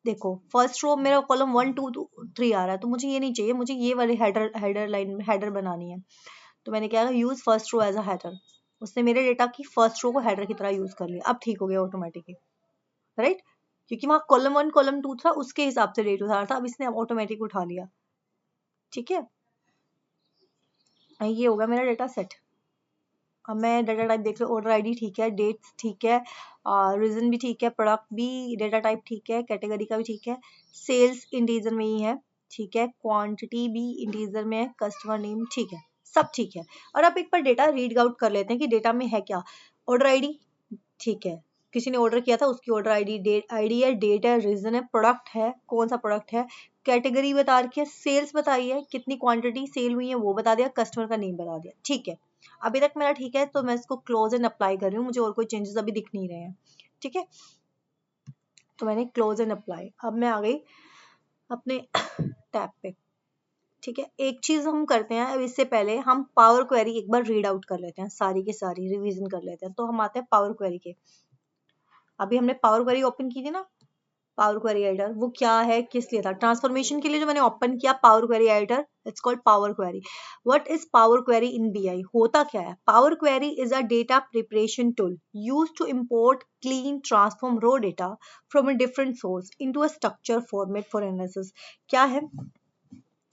[SPEAKER 1] देखो फर्स्ट रो मेरा कॉलम 1 2 3 आ रहा है, तो मुझे ये नहीं चाहिए, मुझे ये वाली हेडर लाइन हेडर बनानी है। तो मैंने क्या use first row as a header, उसने मेरे डेटा की फर्स्ट रो को हेडर की तरह यूज कर लिया। अब ठीक हो गया ऑटोमेटिकली, राइट, क्योंकि वहां कॉलम 1 कॉलम 2 था, उसके हिसाब से डेट उठा रहा था, अब इसने ऑटोमेटिक उठा लिया। ठीक है, ये होगा मेरा डेटा सेट। अब मैं डाटा टाइप देख लो, ऑर्डर आईडी ठीक है, डेट्स ठीक है, रीजन भी ठीक है, प्रोडक्ट भी, डेटा टाइप ठीक है, कैटेगरी का भी ठीक है, सेल्स इंटीजर में ही है, ठीक है, क्वांटिटी भी इंटीजर में है, कस्टमर नेम ठीक है, सब ठीक है। और अब एक बार डेटा रीड आउट कर लेते हैं कि डेटा में है क्या। ऑर्डर आईडी ठीक है, किसी ने ऑर्डर किया था, उसकी ऑर्डर आईडी, डेट आईडी है, डेट है, रीजन है, प्रोडक्ट है, कौन सा प्रोडक्ट है, कैटेगरी बता रखी है, सेल्स बताई है, कितनी क्वांटिटी सेल हुई है वो बता दिया, कस्टमर का नेम बता दिया। ठीक है, अभी तक मेरा ठीक है, तो मैं इसको क्लोज एंड अप्लाई कर रही हूँ, मुझे और कोई चेंजेस अभी दिख नहीं रहे हैं। ठीक है, तो मैंने क्लोज एंड अप्लाई, अब मैं आ गई अपने टैब पे। ठीक है, एक चीज हम करते हैं, अब इससे पहले हम पावर क्वेरी एक बार रीड आउट कर लेते हैं, सारी के सारी रिवीजन कर लेते हैं। तो हम आते हैं पावर क्वेरी के, अभी हमने पावर क्वेरी ओपन की थी ना, पावर क्वेरी एडिटर, वो क्या है, किस लिए था, ट्रांसफॉर्मेशन के लिए जो मैंने ओपन किया power query editor, it's called power query. What is power query in BI, होता क्या है, power query is a data preparation tool used to import, clean, transform raw data from a different source into a structure format for analysis. क्या है,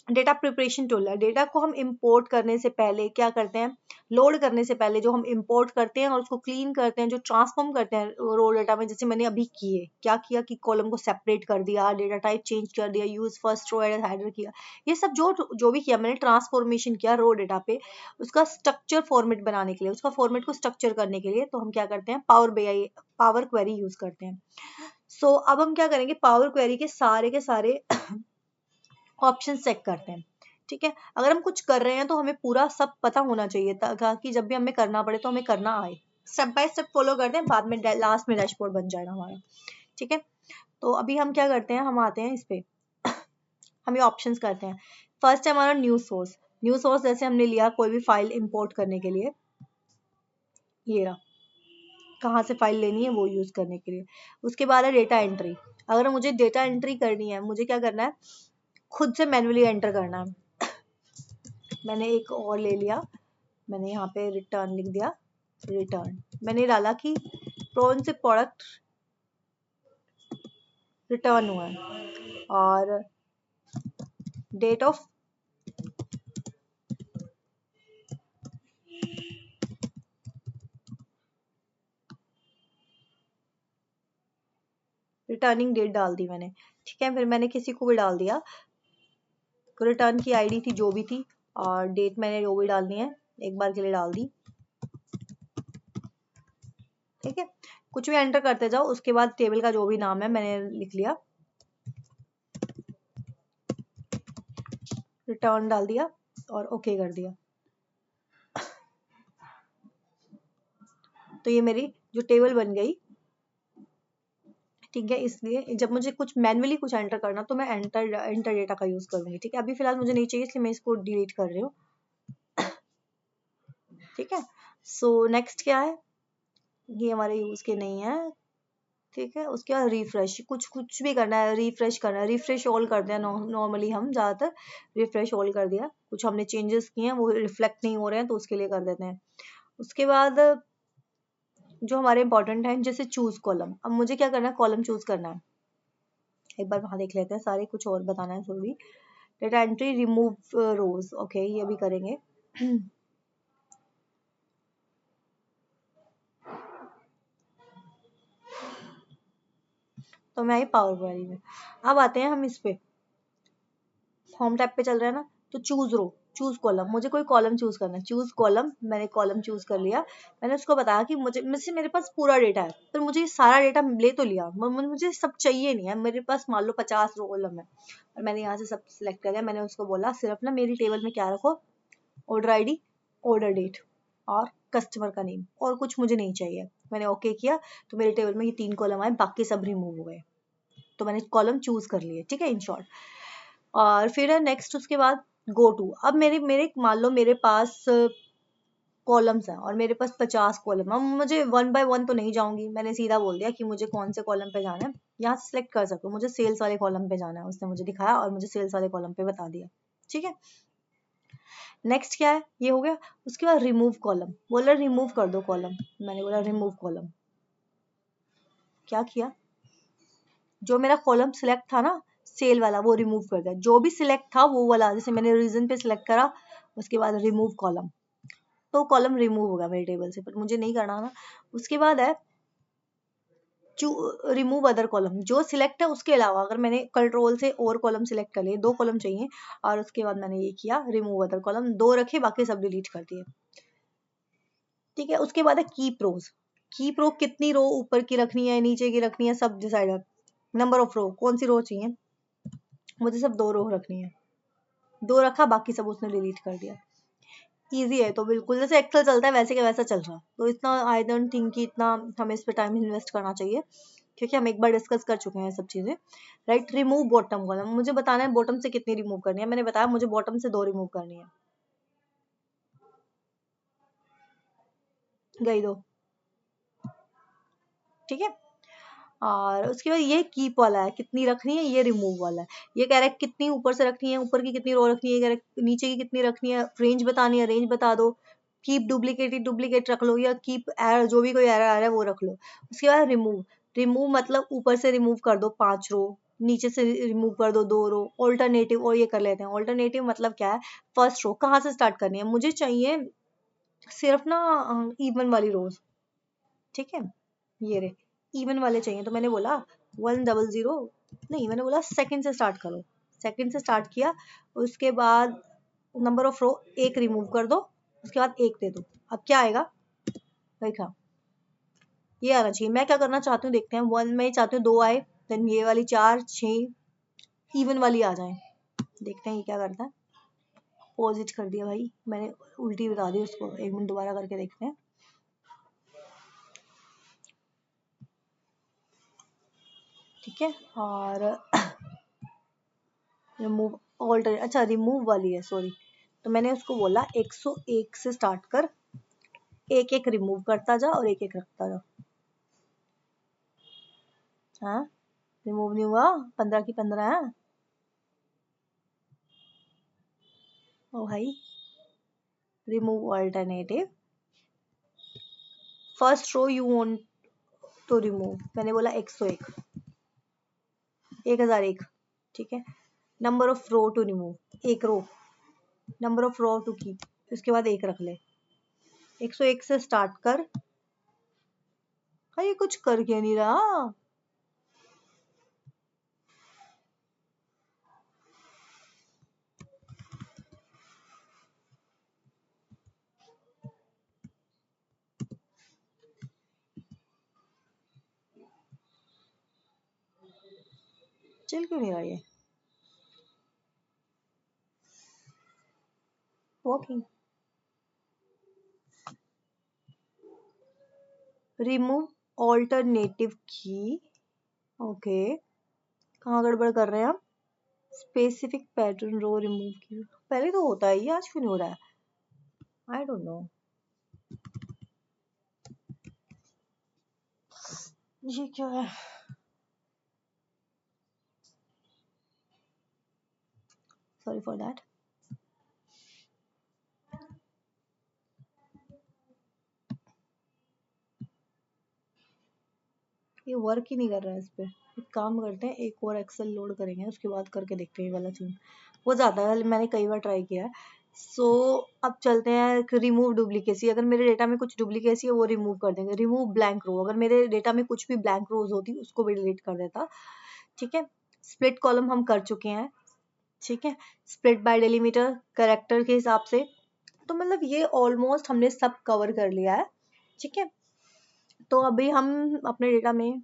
[SPEAKER 1] data preparation tool है, data को हम import करने से पहले क्या करते हैं, लोड करने से पहले जो हम इंपोर्ट करते हैं और उसको क्लीन करते हैं, जो ट्रांसफॉर्म करते हैं रो डेटा में, जैसे मैंने अभी किए, क्या किया कि कॉलम को सेपरेट कर दिया, डेटा टाइप चेंज कर दिया, use first row as header किया, ये सब जो जो भी किया मैंने, ट्रांसफॉर्मेशन किया रो डेटा पे, उसका स्ट्रक्चर फॉर्मेट बनाने के लिए, उसका फॉर्मेट को स्ट्रक्चर करने के लिए, तो हम क्या करते हैं, पावर क्वेरी यूज करते हैं। सो अब हम क्या करेंगे, पावर क्वेरी के सारे ऑप्शन चेक करते हैं। ठीक है, अगर हम कुछ कर रहे हैं तो हमें पूरा सब पता होना चाहिए ताकि जब भी हमें करना पड़े तो हमें करना आए। स्टेप बाय स्टेप फॉलो करते हैं, बाद में लास्ट में डैशबोर्ड बन जाएगा हमारा। ठीक है, तो अभी हम क्या करते हैं, हम आते हैं इस पे, हम ये ऑप्शंस करते हैं। फर्स्ट है हमारा न्यू सोर्स। न्यू सोर्स जैसे हमने लिया कोई भी फाइल इंपोर्ट करने के लिए, ये रहा, कहाँ से फाइल लेनी है वो यूज करने के लिए। उसके बाद है डेटा एंट्री, अगर मुझे डेटा एंट्री करनी है, मुझे क्या करना है, खुद से मैन्युअली एंटर करना है। मैंने एक और ले लिया, मैंने यहाँ पे रिटर्न लिख दिया, रिटर्न मैंने डाला कि कौन से प्रोडक्ट रिटर्न हुआ है और डेट ऑफ रिटर्निंग डेट डाल दी मैंने। ठीक है, फिर मैंने किसी को भी डाल दिया, रिटर्न की आईडी थी जो भी थी, और डेट मैंने जो भी डालनी है एक बार के लिए डाल दी। ठीक है, कुछ भी एंटर करते जाओ, उसके बाद टेबल का जो भी नाम है मैंने लिख लिया, रिटर्न डाल दिया और ओके कर दिया। तो ये मेरी जो टेबल बन गई। ठीक है, इसलिए जब मुझे कुछ मैन्युअली कुछ एंटर करना तो मैं एंटर डेटा का यूज करूंगी। ठीक है, अभी फिलहाल मुझे नहीं चाहिए इसलिए मैं इसको डिलीट कर रही हूँ। ठीक है, सो नेक्स्ट क्या है, ये हमारे यूज के नहीं है। ठीक है, उसके बाद रिफ्रेश, कुछ कुछ भी करना है, रिफ्रेश करना है, रिफ्रेश ऑल करते हैं नॉर्मली हम ज्यादातर, रिफ्रेश ऑल कर दिया। कुछ हमने चेंजेस किए हैं वो रिफ्लेक्ट नहीं हो रहे हैं तो उसके लिए कर देते हैं। उसके बाद जो हमारे इंपॉर्टेंट है, जैसे चूज कॉलम, अब मुझे क्या करना है, कॉलम चूज करना है। एक बार वहां देख लेते हैं सारे, कुछ और बताना है थोड़ी। डेटा एंट्री, रिमूव रोज, ओके ये भी करेंगे। तो मैं आई पावर क्वेरी में। अब आते हैं हम इस पे, होम टैब पे चल रहा है ना, तो चूज रो, चूज कॉलम, मुझे कोई कॉलम चूज करना है, चूज कॉलम, मैंने कॉलम चूज कर लिया। मैंने उसको बताया कि मुझे मेरे पास पूरा डेटा है, पर मुझे ये सारा डेटा ले तो लिया, मुझे सब चाहिए नहीं है, मेरे पास मान लो 50 रो कॉलम है, और मैंने यहाँ से सब सिलेक्ट कर लिया। मैंने उसको बोला सिर्फ ना मेरी टेबल में क्या रखो, ऑर्डर आईडी, ऑर्डर डेट और कस्टमर का नेम, और कुछ मुझे नहीं चाहिए। मैंने ओके किया, तो मेरे टेबल में ये 3 कॉलम आए, बाकी सब रिमूव हो गए। तो मैंने कॉलम चूज कर लिए। ठीक है, इन शॉर्ट। और फिर नेक्स्ट उसके बाद गो टू, अब मेरे मेरे मान लो मेरे पास कॉलम्स हैं और मेरे पास 50 कॉलम, अब मुझे 1 बाय 1 तो नहीं जाऊंगी, मैंने सीधा बोल दिया कि मुझे कौन से कॉलम पे जाना है, यहाँ से सिलेक्ट कर सकते हो। मुझे सेल्स वाले कॉलम पे जाना है, उसने मुझे दिखाया और मुझे सेल्स वाले कॉलम पे बता दिया। ठीक है, नेक्स्ट क्या है, ये हो गया। उसके बाद रिमूव कॉलम, बोला रिमूव कर दो कॉलम। मैंने बोला रिमूव कॉलम, क्या किया, जो मेरा कॉलम सिलेक्ट था ना सेल वाला, वो रिमूव कर दिया। जो भी सिलेक्ट था वो वाला, जैसे मैंने रीजन पे सिलेक्ट करा, उसके बाद रिमूव कॉलम, तो कॉलम रिमूव होगा मेरे टेबल से, पर मुझे नहीं करना ना। उसके बाद है रिमूव अदर कॉलम, जो सिलेक्ट है उसके अलावा अगर मैंने कंट्रोल से और कॉलम सिलेक्ट कर लिए, 2 कॉलम चाहिए, और उसके बाद मैंने ये किया रिमूव अदर कॉलम, 2 रखे, बाकी सब डिलीट कर दिए। ठीक है, उसके बाद है कीप रोज। कीप रो, कितनी रो ऊपर की रखनी है, नीचे की रखनी है, सब डिसाइड है। नंबर ऑफ रो, कौन सी रो चाहिए, मुझे सब 2 रो रखनी है, 2 रखा, बाकी सब उसने डिलीट कर दिया। इजी है, तो बिल्कुल जैसे एक्सेल चलता है वैसे का वैसा चल रहा है, तो इतना आई डोंट थिंक कि इतना हमें इस पे टाइम इन्वेस्ट करना चाहिए, क्योंकि हम एक बार डिस्कस कर चुके हैं सब चीजें। राइट, रिमूव बॉटम कॉलम, मुझे बताना है बॉटम से कितनी रिमूव करनी है। मैंने बताया मुझे बॉटम से 2 रिमूव करनी है, गई 2। ठीक है, और उसके बाद ये कीप वाला है, कितनी रखनी है, ये रिमूव वाला है। ये कह रहा है कितनी ऊपर से रखनी है, ऊपर की कितनी रो रखनी है, कह रहा है नीचे की कितनी रखनी है, रेंज बतानी है, रेंज बता दो। कीप डुप्लीकेट रख लो, या कीप एरर, जो भी कोई एरर आ रहा है वो रख लो। उसके बाद रिमूव, रिमूव मतलब ऊपर से रिमूव कर दो 5 रो, नीचे से रिमूव कर दो 2 रो। ऑल्टरनेटिव, और ये कर लेते हैं। ऑल्टरनेटिव मतलब क्या है, फर्स्ट रो कहाँ से स्टार्ट करनी है, मुझे चाहिए सिर्फ ना इवन वाली रोज। ठीक है, ये रे इवन वाले चाहिए, तो मैंने बोला 100, नहीं मैंने बोला सेकंड से स्टार्ट करो। सेकंड से स्टार्ट किया, उसके बाद नंबर ऑफ रो 1 रिमूव कर दो, उसके बाद 1 दे दो। अब क्या आएगा, देखा, ये आना चाहिए। मैं क्या करना चाहती हूँ, देखते हैं। 1 में चाहती हूँ 2 आए, देन ये वाली 4 6 इवन वाली आ जाए। देखते हैं ये क्या करता है। पॉजिट कर दिया भाई मैंने, उल्टी बता दी उसको। 1 मिनट दोबारा करके देखते हैं। ठीक है, और रिमूव ऑल्टर, अच्छा रिमूव वाली है, सॉरी। तो मैंने उसको बोला 101 से स्टार्ट कर, एक एक रिमूव करता जा और एक एक रखता जा। हाँ, रिमूव नहीं हुआ, 15 की 15 है। ओ भाई, remove alternative, first row you want to remove, मैंने बोला 101, 1001। ठीक है, number of row to remove, 1 row, number of row to keep, उसके बाद 1 रख ले। 101 से स्टार्ट कर। हाँ, ये कुछ कर क्यों नहीं रहा, चल क्यों नहीं रहा ये वर्किंग। रिमूव ऑल्टरनेटिव की, ओके, कहाँ गड़बड़ कर रहे हैं हम। स्पेसिफिक पैटर्न रो रिमूव की, पहले तो होता है ये, आज क्यों नहीं हो रहा है, आई डोंट नो ये क्या है। Sorry for that. ये वर्क ही नहीं कर रहा है इस पे। एक काम करते हैं, एक और एक्सेल लोड करेंगे, उसके बाद करके देखते हैं ये वाला सीन। वो ज़्यादा है, मैंने कई बार ट्राई किया है। सो अब चलते हैं रिमूव डुप्लीकेसी। अगर मेरे डेटा में कुछ डुप्लीकेसी है वो रिमूव कर देंगे। रिमूव ब्लैंक रो, अगर मेरे डेटा में कुछ भी ब्लैंक रोज होती उसको भी डिलीट कर देता। ठीक है, स्प्लिट कॉलम हम कर चुके हैं। ठीक है, स्प्लिट बाय डेलीमीटर करेक्टर के हिसाब से। तो मतलब ये ऑलमोस्ट हमने सब कवर कर लिया है। ठीक है, तो अभी हम अपने डेटा में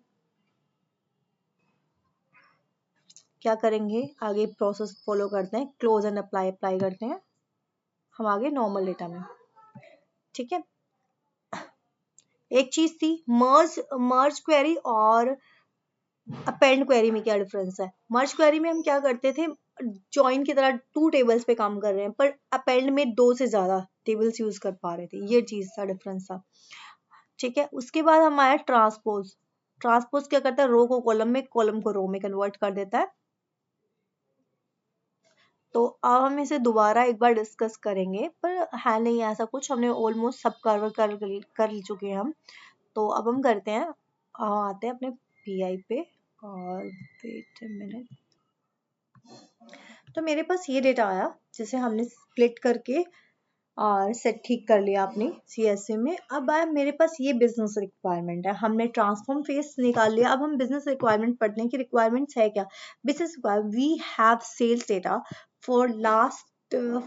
[SPEAKER 1] क्या करेंगे, आगे प्रोसेस फॉलो करते हैं, क्लोज एंड अप्लाई, अप्लाई करते हैं हम आगे नॉर्मल डेटा में। ठीक है, एक चीज थी मर्ज, मर्ज क्वेरी और अपेंड क्वेरी में क्या डिफरेंस है। मर्ज क्वेरी में हम क्या करते थे, जॉइन की तरह 2 टेबल्स पे काम कर रहे हैं, पर अपेंड में 2 से ज्यादा टेबल्स यूज कर पा रहे थे, ये चीज का डिफरेंस था। ठीक है, उसके बाद हम आया ट्रांसपोज। ट्रांसपोज क्या करता है, रो को कॉलम में, कॉलम को रो में कन्वर्ट कर देता है। तो अब हम इसे दोबारा एक बार डिस्कस करेंगे, पर है नहीं ऐसा कुछ, हमने ऑलमोस्ट सब कवर कर चुके हैं हम। तो अब हम करते हैं, आते हैं अपने पीआई पे, और वेट अ मिनट। तो मेरे पास ये डेटा आया जिसे हमने स्प्लिट करके और सेट ठीक कर लिया अपनी सीएसए में। अब आया मेरे पास ये बिजनेस रिक्वायरमेंट है, हमने ट्रांसफॉर्म फेस निकाल लिया। अब हम बिजनेस रिक्वायरमेंट पढ़ते हैं कि रिक्वायरमेंट्स है क्या। Business requirement, we have sales data for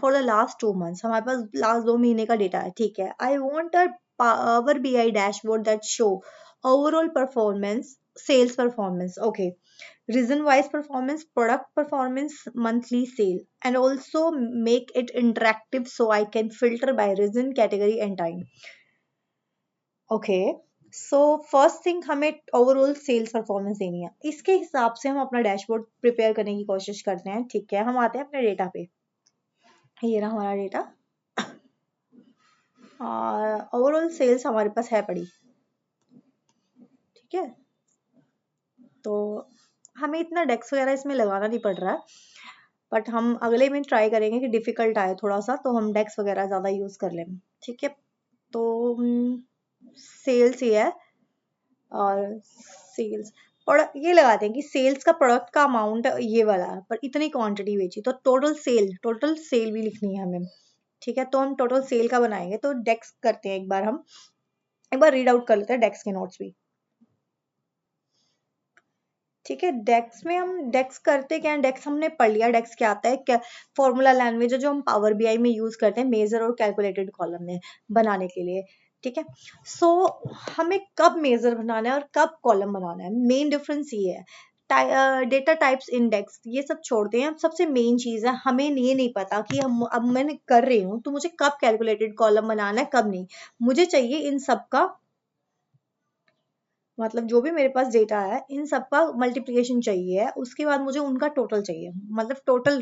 [SPEAKER 1] for the last 2 months, हमारे पास लास्ट 2 महीने का डेटा है, ठीक है। I want a power B I dashboard that show overall performance, sales performance, okay, region wise performance, product performance, monthly sale, and also make it interactive so I can filter by region, category and time. Okay, so first thing हमें overall sales performance देनी है, इसके हिसाब से हम अपना dashboard prepare करने की कोशिश करते हैं, ठीक है। हम आते हैं अपने डेटा पे, ये रहा हमारा डेटा, और ओवरऑल सेल्स हमारे पास है पड़ी, ठीक है। तो हमें इतना डेक्स वगैरह इसमें लगाना नहीं पड़ रहा है, बट हम अगले में ट्राई करेंगे कि डिफिकल्ट आए थोड़ा सा, तो हम डेक्स वगैरह ज़्यादा यूज़ कर लें, ठीक है। तो सेल्स ये है, और सेल्स प्रोडक्ट ये लगाते हैं कि सेल्स का प्रोडक्ट का अमाउंट ये वाला है, पर इतनी क्वांटिटी बेची, तो टोटल सेल भी लिखनी है हमें, ठीक है। तो हम टोटल सेल का बनाएंगे, तो डेक्स करते हैं एक बार, हम एक बार रीड आउट कर लेते हैं डेक्स के नोट्स भी, ठीक है। डेक्स में हम डेक्स करते क्या है, डेक्स हमने पढ़ लिया, डेक्स क्या आता है, क्या फॉर्मूला लैंग्वेज है जो हम पावर बीआई में यूज करते हैं मेजर और कैलकुलेटेड कॉलम में बनाने के लिए, ठीक है। सो हमें कब मेजर बनाना है और कब कॉलम बनाना है, मेन डिफरेंस ये है। डेटा टाइप्स इंडेक्स ये सब छोड़ते हैं, सबसे मेन चीज है, हमें ये नहीं पता कि हम अब मैंने कर रही हूँ तो मुझे कब कैलकुलेटेड कॉलम बनाना है कब नहीं, मुझे चाहिए इन सब का, मतलब जो भी मेरे पास डेटा है इन सब का मल्टीप्लिकेशन चाहिए है, उसके बाद मुझे उनका टोटल चाहिए, मतलब टोटल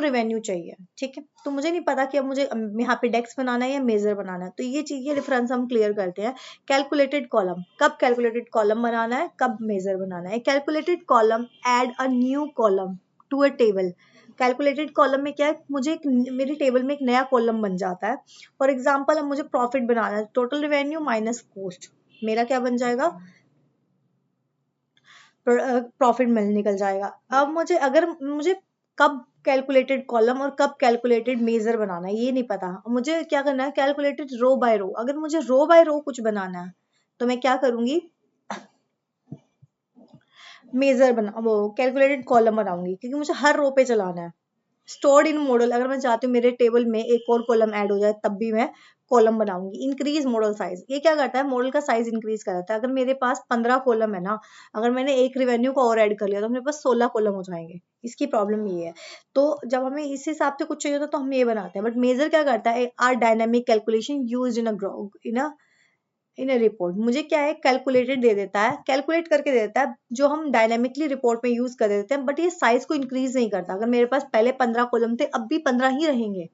[SPEAKER 1] रेवेन्यू चाहिए, ठीक है। तो मुझे नहीं पता कि अब मुझे यहाँ पे डेक्स बनाना है या मेजर बनाना है, तो ये चीज, ये डिफरेंस हम क्लियर करते हैं। कैलकुलेटेड कॉलम, कब कैलकुलेटेड कॉलम बनाना है, कब मेजर बनाना है। Calculated column add a new column to a table, calculated column में क्या है, मुझे मेरी टेबल में एक नया कॉलम बन जाता है। फॉर एग्जाम्पल अब मुझे प्रॉफिट बनाना है, टोटल रेवेन्यू माइनस कॉस्ट, मेरा क्या बन जाएगा, प्रॉफिट मिल निकल जाएगा। अब मुझे, अगर मुझे कब कैलकुलेटेड कॉलम और कब कैलकुलेटेड मेजर बनाना है ये नहीं पता, मुझे क्या करना है, कैलकुलेटेड रो बाय रो, अगर मुझे रो बाय रो कुछ बनाना है तो मैं क्या करूंगी, मेजर बना वो कैलकुलेटेड कॉलम बनाऊंगी, क्योंकि मुझे हर रो पे चलाना है। स्टोर्ड इन मॉडल, अगर मैं चाहती हूँ मेरे टेबल में एक और कॉलम ऐड हो जाए तब भी मैं कॉलम बनाऊंगी। इंक्रीज मॉडल साइज, ये क्या करता है, मॉडल का साइज इंक्रीज करता है। अगर मेरे पास 15 कॉलम है ना, अगर मैंने एक रिवेन्यू को और ऐड कर लिया तो मेरे पास 16 कॉलम हो जाएंगे, इसकी प्रॉब्लम ये है। तो जब हमें इस हिसाब से कुछ चाहिए होता है तो हम ये बनाते हैं, बट मेजर क्या करता है, are dynamic calculation use in a report, मुझे क्या है, कैलकुलेटेड दे देता है, कैलकुलेट करके दे देता है, जो हम डायनामिकली रिपोर्ट में यूज कर देते हैं, बट ये साइज को इंक्रीज नहीं करता। अगर मेरे पास पहले 15 कॉलम थे अब भी 15 ही रहेंगे।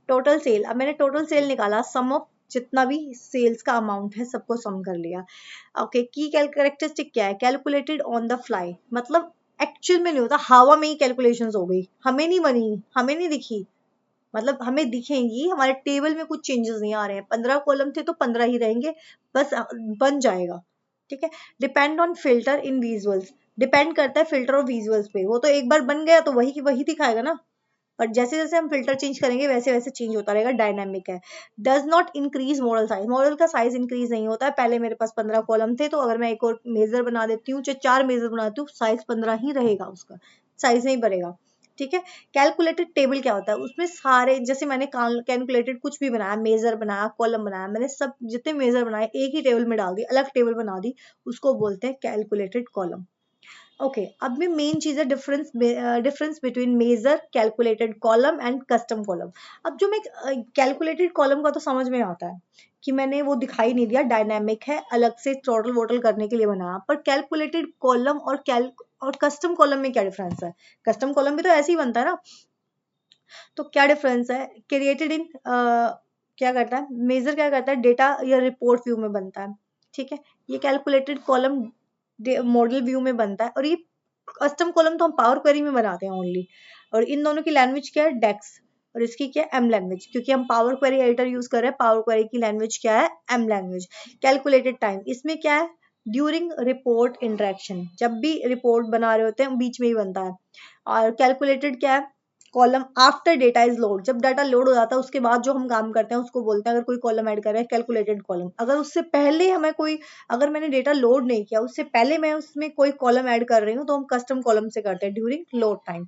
[SPEAKER 1] टोटल सेल, अब मैंने टोटल सेल निकाला, सम ऑफ जितना भी सेल्स का अमाउंट है सबको सम कर लिया। ओके, की कैरेक्टरिस्टिक क्या है, कैलकुलेटेड ऑन द फ्लाई, मतलब एक्चुअल में नहीं होता, हवा में ही कैलकुलेशंस हो गई, हमें नहीं बनी, हमें नहीं दिखी, मतलब हमें दिखेंगी, हमारे टेबल में कुछ चेंजेस नहीं आ रहे हैं, 15 कॉलम थे तो 15 ही रहेंगे, बस बन जाएगा, ठीक है। Depend on filter in visuals, depend करता है फिल्टर और विजुअल्स पे, वो तो एक बार बन गया तो वही की वही दिखाएगा ना, पर जैसे जैसे हम फिल्टर चेंज करेंगे वैसे वैसे चेंज होता रहेगा, डायनामिक है। Does not increase model size, model का साइज इंक्रीज नहीं होता है, पहले मेरे पास 15 कॉलम थे, तो अगर मैं एक और मेजर बना देती हूँ, चाहे 4 मेजर बनाती हूँ, साइज 15 ही रहेगा, उसका साइज नहीं बढ़ेगा, ठीक है। कैलकुलेटेड टेबल क्या होता है, उसमें सारे, जैसे मैंने कैलकुलेटेड कुछ भी बनाया, मेजर बनाया, कॉलम बनाया, मैंने सब जितने मेजर बनाए एक ही टेबल में डाल दी, अलग टेबल बना दी, उसको बोलते हैं कैलकुलेटेड कॉलम। ओके, अब में मेन चीज है difference between measure, calculated column and custom column. अब जो मैं कैलकुलेटेड कॉलम का तो समझ में आता है कि मैंने वो दिखाई नहीं दिया, डायनामिक है, अलग से टोटल वोटल करने के लिए बनाया, पर कैलकुलेटेड कॉलम और कस्टम कॉलम में क्या डिफरेंस है, कस्टम कॉलम भी तो ऐसे ही बनता है ना, तो क्या डिफरेंस है, क्रिएटेड क्या करता है, मेजर क्या करता है, डेटा या रिपोर्ट व्यू में बनता है, ठीक है। ये कैलकुलेटेड कॉलम मॉडल व्यू में बनता है, और ये कस्टम कॉलम तो हम पावर क्वेरी में बनाते हैं ओनली। और इन दोनों की लैंग्वेज क्या है, डेक्स, और इसकी क्या है, एम लैंग्वेज, क्योंकि हम पावर क्वेरी एडिटर यूज कर रहे हैं। पावर क्वेरी की लैंग्वेज क्या है, एम लैंग्वेज। कैलकुलेटेड टाइम, इसमें क्या है, ड्यूरिंग रिपोर्ट इंटरेक्शन, जब भी रिपोर्ट बना रहे होते हैं बीच में ही बनता है। और कैलकुलेटेड क्या है, column after data is load, जब डाटा लोड हो जाता है उसके बाद जो हम काम करते हैं उसको बोलते हैं, अगर कोई कॉलम ऐड कर रहे हैं कैलकुलेटेड कॉलम। अगर उससे पहले हमें कोई, अगर मैंने डेटा लोड नहीं किया उससे पहले मैं उसमें कोई कॉलम ऐड कर रही हूँ तो हम कस्टम कॉलम से करते हैं ड्यूरिंग लोड टाइम।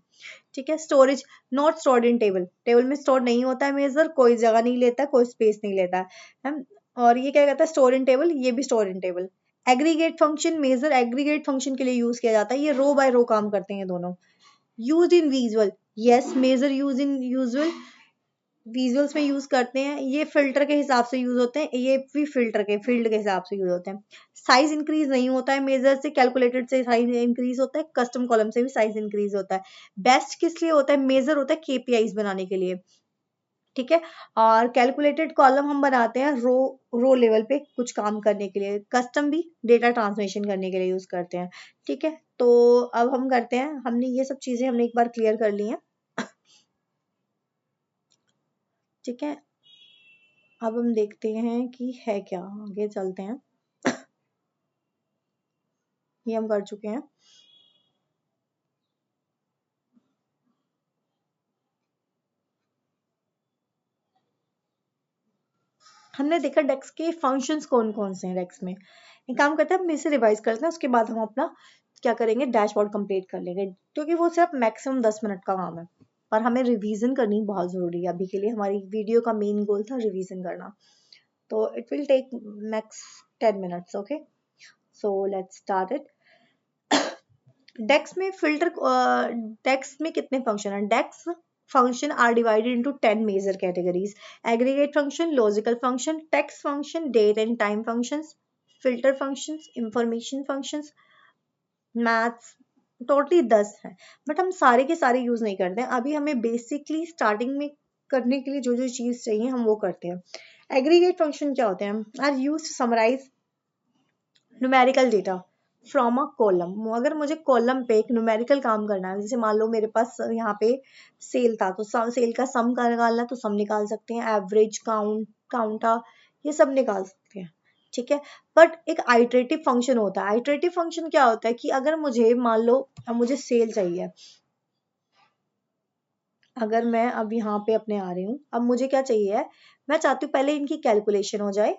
[SPEAKER 1] ठीक है। Storage, not stored in table, table में स्टोर नहीं होता है मेजर, कोई जगह नहीं लेता, कोई स्पेस नहीं लेता है। और ये क्या कहता है, स्टोर इन टेबल, ये भी store in table. Aggregate function, measure aggregate function के लिए यूज किया जाता है, ये रो बाय रो काम करते हैं दोनों। Use in visual, yes measure use in usual, visuals में यूज करते हैं, ये फिल्टर के हिसाब से यूज होते हैं, ये भी फिल्टर के फील्ड के हिसाब से यूज होते हैं। साइज इंक्रीज नहीं होता है मेजर से, कैलकुलेटेड से साइज इंक्रीज होता है, कस्टम कॉलम से भी साइज इंक्रीज होता है। बेस्ट किस लिए होता है, मेजर होता है केपीआईज बनाने के लिए। ठीक है। और कैलकुलेटेड कॉलम हम बनाते हैं रो, रो लेवल पे कुछ काम करने के लिए, कस्टम भी डेटा ट्रांसमिशन करने के लिए यूज करते हैं। ठीक है। तो अब हम करते हैं, हमने ये सब चीजें हमने एक बार क्लियर कर ली हैं। ठीक है। अब हम देखते हैं कि है क्या, आगे चलते हैं। ये हम कर चुके हैं। हमने देखा डेक्स के फंक्शंस कौन कौन से हैं डेक्स में। एक काम करते हैं, हम इसे रिवाइज करते हैं, उसके बाद हम अपना क्या करेंगे, डैशबोर्ड कंप्लीट कर लेंगे, क्योंकि वो सिर्फ मैक्सिमम 10 मिनट का काम है, पर हमें रिवीजन करनी बहुत जरूरी है। अभी के लिए हमारी वीडियो का मेन गोल था रिवीजन करना, तो it will take max 10 minutes. Okay, so let's start it. DAX में फिल्टर, डेक्स में कितने फंक्शन हैं, DAX function are divided into 10 major categories: aggregate function, logical function, text function, date and time functions, filter functions, information functions, maths। Totally 10 है, but हम सारे के सारे use नहीं करते हैं। अभी हमें बेसिकली स्टार्टिंग में करने के लिए जो जो चीज चाहिए हम वो करते हैं। एग्रीगेट फंक्शन क्या होते हैं, are use to summarize numerical data from a column. अगर मुझे कॉलम पे एक न्यूमेरिकल काम करना है, जैसे मान लो मेरे पास यहाँ पे सेल था, तो सेल का सम का निकालना, तो सम निकाल सकते हैं, एवरेज, काउंट, काउंटा, ये सब निकाल सकते हैं। ठीक है। बट एक आइटरेटिव फंक्शन होता है। आइटरेटिव फंक्शन क्या होता है कि अगर मुझे मान लो अब मुझे सेल चाहिए, अगर मैं अब यहाँ पे अपने आ रही हूँ, अब मुझे क्या चाहिए, मैं चाहती हूँ पहले इनकी कैलकुलेशन हो जाए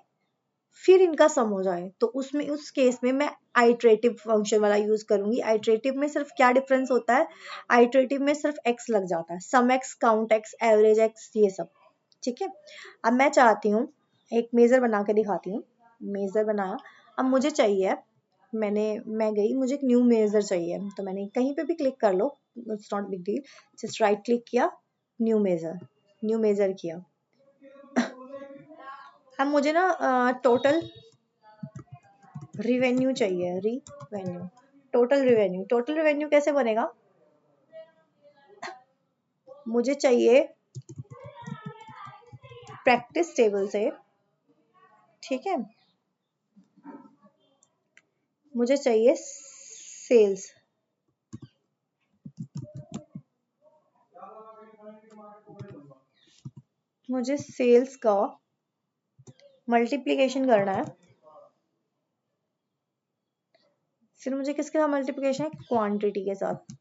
[SPEAKER 1] फिर इनका सम हो जाए, तो उसमें उस केस में मैं आइटरेटिव फंक्शन वाला यूज करूंगी। आइटरेटिव में सिर्फ क्या डिफरेंस होता है, आइटरेटिव में सिर्फ एक्स लग जाता है, sum X, count X, average X, ये सब। ठीक है। अब मैं चाहती हूँ, एक मेजर बना के दिखाती हूँ। मेजर बनाया, अब मुझे चाहिए, मैं गई, मुझे एक न्यू मेजर चाहिए, तो मैंने कहीं पे भी क्लिक कर लो, it's not big deal, just right click किया, न्यू मेजर, न्यू मेजर किया। अब मुझे ना टोटल रिवेन्यू चाहिए, revenue, total revenue. Total revenue कैसे बनेगा, मुझे चाहिए प्रैक्टिस टेबल से। ठीक है। मुझे चाहिए सेल्स, मुझे सेल्स का मल्टीप्लिकेशन करना है, फिर मुझे किसके साथ मल्टीप्लिकेशन है, क्वांटिटी के साथ।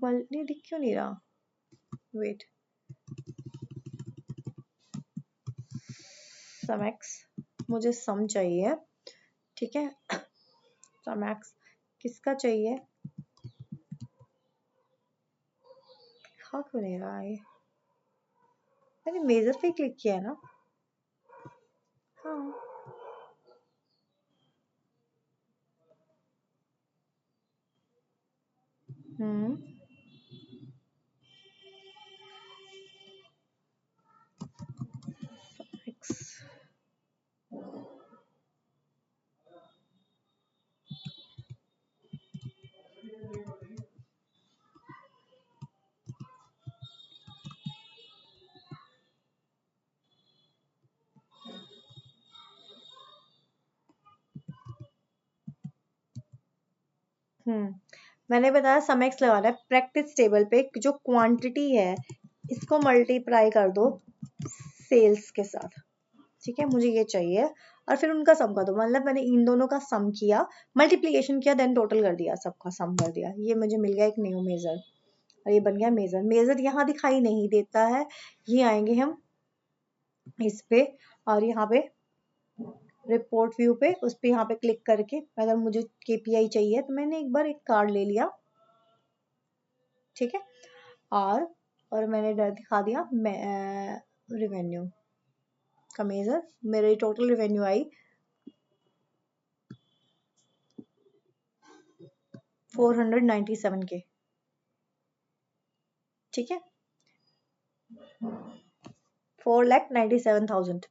[SPEAKER 1] मल्टी दिख क्यों नहीं रहा, वेट, सम एक्स, मुझे सम चाहिए। ठीक है। सम एक्स किसका चाहिए, हाँ क्यों नहीं रहा है, मैंने मेजर पे क्लिक किया है ना। हाँ, हम्म, एक्स, मैंने बताया सम एक्स लगाना है प्रैक्टिस टेबल पे, जो क्वांटिटी है इसको मल्टीप्लाई कर दो सेल्स के साथ, ठीक है, मुझे ये चाहिए, और फिर उनका सम कर दो, मतलब मैंने इन दोनों का सम किया, मल्टीप्लिकेशन किया, देन टोटल कर दिया, सबका सम कर दिया, ये मुझे मिल गया एक न्यू मेजर, और ये बन गया मेजर। मेजर यहाँ दिखाई नहीं देता है, ये आएंगे हम इस पे, और यहाँ पे रिपोर्ट व्यू पे, उस पे यहाँ पे क्लिक करके अगर मुझे केपीआई चाहिए तो मैंने एक बार एक कार्ड ले लिया, ठीक है, और मैंने दिखा दिया रेवेन्यू का मेजर, मेरी टोटल रेवेन्यू आई 497 के, ठीक है, 4,97,000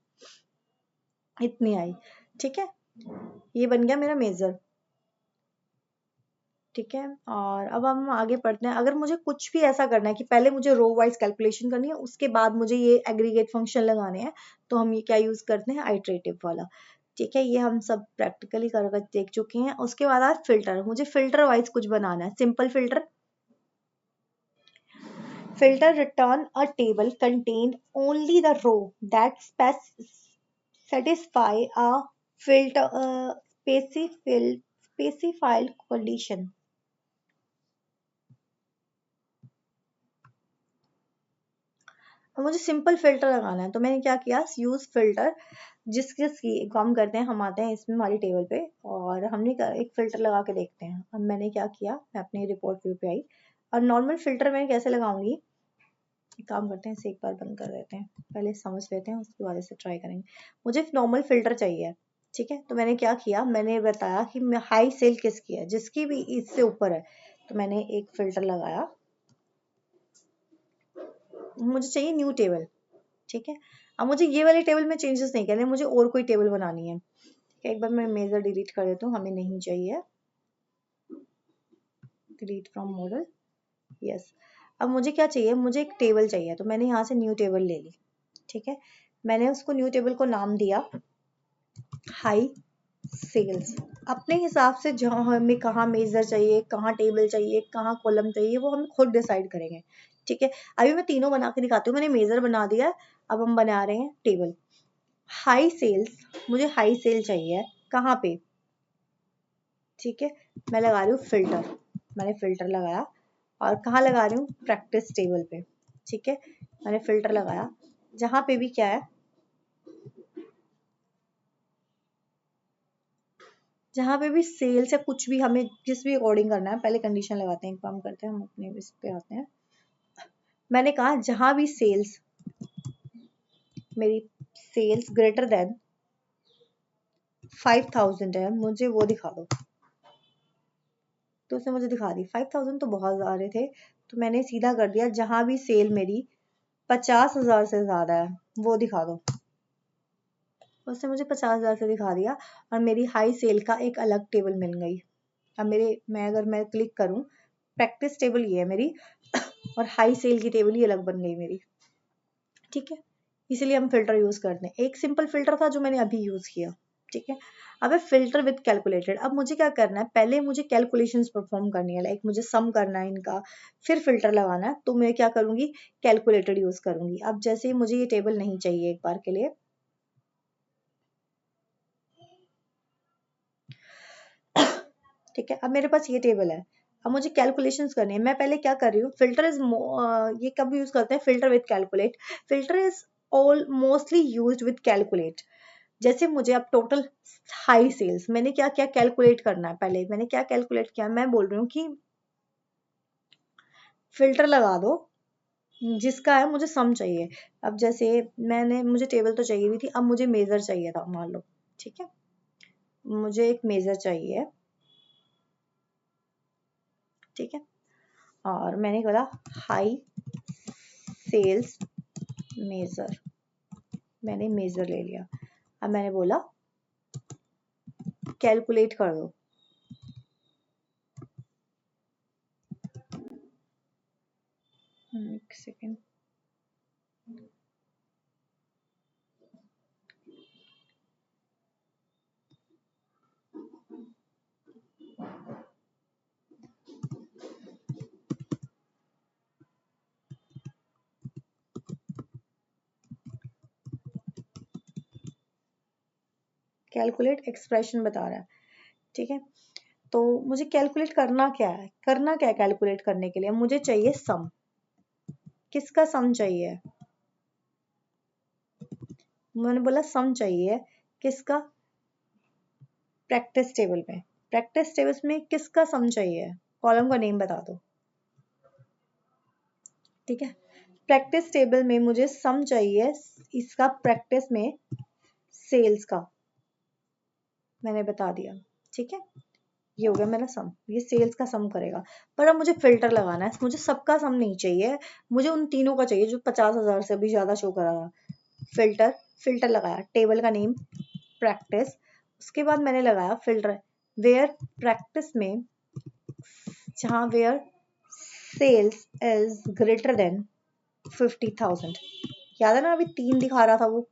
[SPEAKER 1] इतनी आई, ठीक है, ये बन गया मेरा मेजर, ठीक है। और अब हम आगे पढ़ते हैं, अगर मुझे कुछ भी ऐसा करना है कि पहले मुझे रो वाइज कैलकुलेशन करनी है, उसके बाद मुझे ये एग्रीगेट फंक्शन लगाने हैं, तो हम ये क्या यूज करते हैं, आइटरेटिव वाला, ठीक है, ये हम सब प्रैक्टिकली कर देख चुके हैं। उसके बाद आज फिल्टर, मुझे फिल्टर वाइज कुछ बनाना है, simple filter. Filter return a table contained only the row that satisfy a filter specified condition. अब मुझे सिंपल फिल्टर लगाना है, तो मैंने क्या किया, यूज फिल्टर, जिसकी काम करते हैं, हम आते हैं इसमें हमारी टेबल पे, और हमने एक फिल्टर लगा के देखते हैं। अब मैंने क्या किया, मैं अपने रिपोर्ट व्यू पे आई, और नॉर्मल फिल्टर मैं कैसे लगाऊंगी, काम करते हैं, इसे एक बार बंद कर देते हैं, पहले समझ लेते हैं, उसके बाद इसे ट्राई करेंगे। मुझे नॉर्मल फिल्टर चाहिए, ठीक है, तो मैंने क्या किया, मैंने बताया कि मैं हाई सेल किसकी है, जिसकी भी इससे ऊपर है, तो मैंने एक फिल्टर लगाया, मुझे चाहिए न्यू टेबल, ठीक है। अब मुझे ये वाली टेबल में चेंजेस नहीं करने, मुझे और कोई टेबल बनानी है, ठीक है, एक बार मैं मेजर डिलीट कर देता हूँ, हमें नहीं चाहिए, डिलीट फ्रॉम मॉडल, यस। अब मुझे क्या चाहिए, मुझे एक टेबल चाहिए, तो मैंने यहाँ से न्यू टेबल ले ली, ठीक है, मैंने उसको न्यू टेबल को नाम दिया हाई सेल्स। अपने हिसाब से जहाँ हमें कहाँ मेजर चाहिए, कहाँ टेबल चाहिए, कहाँ कॉलम चाहिए, वो हम खुद डिसाइड करेंगे, ठीक है। अभी मैं तीनों बना के दिखाती हूँ, मैंने मेजर बना दिया है, अब हम बना रहे हैं टेबल। हाई सेल्स, मुझे हाई सेल चाहिए, कहाँ पे, ठीक है, मैं लगा रही हूँ फिल्टर, मैंने फिल्टर लगाया, और कहाँ लगा रही हूँ, प्रैक्टिस टेबल पे, ठीक है, मैंने फिल्टर लगाया, जहाँ पे भी क्या है, जहाँ पे भी सेल्स या कुछ भी हमें जिस भी अकॉर्डिंग करना है, पहले कंडीशन लगाते हैं, एक काम करते हैं, हम अपने इस पे आते हैं, मैंने कहा जहाँ भी सेल्स, मेरी सेल्स ग्रेटर देन 5,000 है, मुझे वो दिखा दो, तो उसने मुझे दिखा दी, 5,000 तो बहुत ज्यादा थे, तो मैंने सीधा कर दिया, जहाँ भी सेल मेरी 50,000 से ज्यादा है वो दिखा दो, उसने मुझे 50,000 से दिखा दिया, और मेरी हाई सेल का एक अलग टेबल मिल गई। अब अगर मैं क्लिक करूं, प्रैक्टिस टेबल ये है मेरी, और हाई सेल की टेबल ही अलग बन गई मेरी, ठीक है, इसीलिए हम फिल्टर यूज करते हैं। एक सिंपल फिल्टर था जो मैंने अभी यूज किया, ठीक है। अब है फिल्टर विद कैलकुलेटेड, अब मुझे क्या करना है, पहले मुझे कैलकुलेशंस परफॉर्म करनी है, लाइक मुझे सम करना है इनका, फिर फिल्टर लगाना है, तो मैं क्या करूंगी, कैलकुलेटेड यूज करूंगी। अब जैसे मुझे ये टेबल नहीं चाहिए एक बार के लिए, ठीक है, अब मेरे पास ये टेबल है, अब मुझे कैलकुलेशंस करनी है, मैं पहले क्या कर रही हूँ, फिल्टर इज ये कब यूज करते हैं, filter with calculate, filter is all mostly used with calculate. जैसे मुझे अब टोटल हाई सेल्स, मैंने क्या क्या कैलकुलेट करना है, पहले मैंने क्या कैलकुलेट किया, मैं बोल रही हूँ कि फिल्टर लगा दो जिसका है मुझे सम चाहिए। अब जैसे मुझे टेबल तो चाहिए भी थी, अब मुझे मेजर चाहिए था, मान लो, ठीक है, मुझे एक मेजर चाहिए, ठीक है, और मैंने बोला हाई सेल्स मेजर, मैंने मेजर ले लिया, अब मैंने बोला कैलकुलेट कर दो, एक सेकेंड, कैलकुलेट एक्सप्रेशन बता रहा है, ठीक है। तो मुझे कैलकुलेट करना क्या है, करना क्या है कैलकुलेट करने के लिए, मुझे चाहिए सम। किसका सम चाहिए, मैंने बोला सम चाहिए, किसका, प्रैक्टिस टेबल में। प्रैक्टिस टेबल में किसका सम चाहिए, कॉलम का नेम बता दो, ठीक है। प्रैक्टिस टेबल में मुझे सम चाहिए, इसका प्रैक्टिस में सेल्स का मैंने बता दिया, ठीक है। ये हो गया मेरा सम, ये सेल्स का सम करेगा। पर अब मुझे फिल्टर लगाना है, मुझे सबका सम नहीं चाहिए, मुझे उन तीनों का चाहिए जो 50,000 से भी ज्यादा शो करा रहा। फिल्टर, फिल्टर लगाया, टेबल का नेम प्रैक्टिस, उसके बाद मैंने लगाया फिल्टर वेयर प्रैक्टिस में, जहां where sales is greater than 50,000। याद है ना अभी 3 दिखा रहा था वो,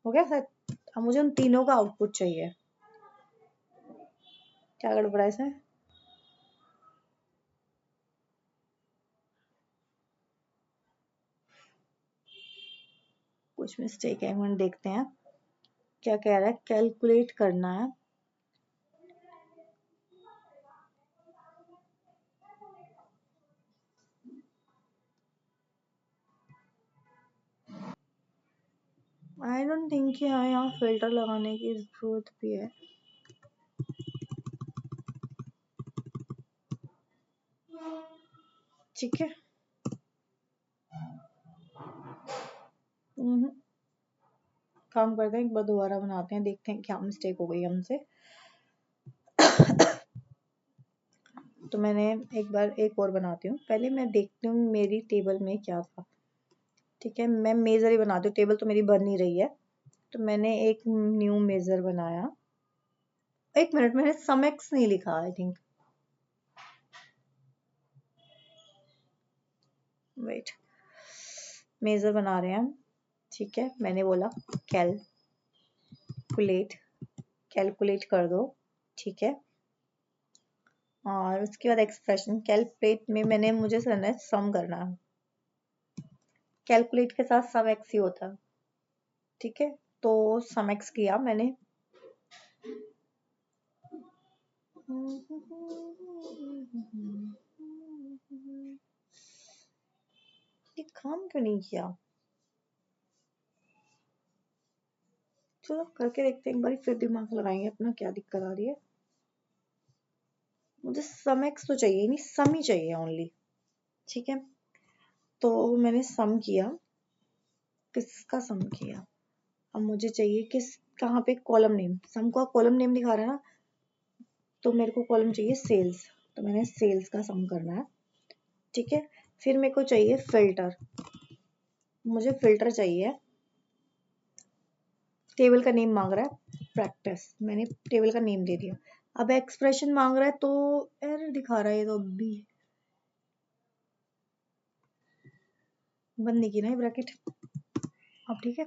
[SPEAKER 1] हो गया सर। अब मुझे उन तीनों का आउटपुट चाहिए, क्या गड़बड़ा है इसमें, कुछ मिस्टेक है, हम देखते हैं क्या कह रहा है। कैलकुलेट करना है, आई डोंट थिंक कि हाँ यहाँ फिल्टर लगाने की जरूरत भी है। ठीक है, काम करते हैं, एक बार दोबारा बनाते हैं, देखते हैं क्या मिस्टेक हो गई हमसे। तो मैंने एक बार एक और बनाती हूँ, पहले मैं देखती हूँ मेरी टेबल में क्या था, ठीक है। मैं मेजर ही बनाती हूँ, टेबल तो मेरी बन नहीं रही है। तो मैंने एक न्यू मेजर बनाया, एक मिनट, मैंने सम एक्स नहीं लिखा आई थिंक, वेट, मेजर बना रहे हैं हम, ठीक है। मैंने बोला कैलकुलेट, कैलकुलेट कर दो, ठीक है। और उसके बाद एक्सप्रेशन कैलकुलेट में मैंने, मुझे करना है सम करना है, कैलकुलेट के साथ सम एक्स ही होता है, ठीक है। तो सम एक्स किया मैंने, ये काम क्यों नहीं किया, चलो करके देखते हैं एक बार, फिर दिमाग लगाएंगे अपना क्या दिक्कत आ रही है। मुझे सम एक्स तो चाहिए नहीं, सम ही चाहिए ओनली, ठीक है। तो मैंने सम किया, किसका सम किया, अब मुझे चाहिए किस, कहाँ पे, कॉलम नेम, सम का कॉलम नेम दिखा रहा है ना, तो मेरे को कॉलम चाहिए सेल्स, तो मैंने सेल्स का सम करना है, ठीक है। फिर मेरे को चाहिए फिल्टर, मुझे फिल्टर चाहिए, टेबल का नेम मांग रहा है प्रैक्टिस, मैंने टेबल का नेम दे दिया। अब एक्सप्रेशन मांग रहा है, तो एरर दिखा रहा है ये तो, अभी बंद नहीं की ना ये ब्रैकेट, अब ठीक है।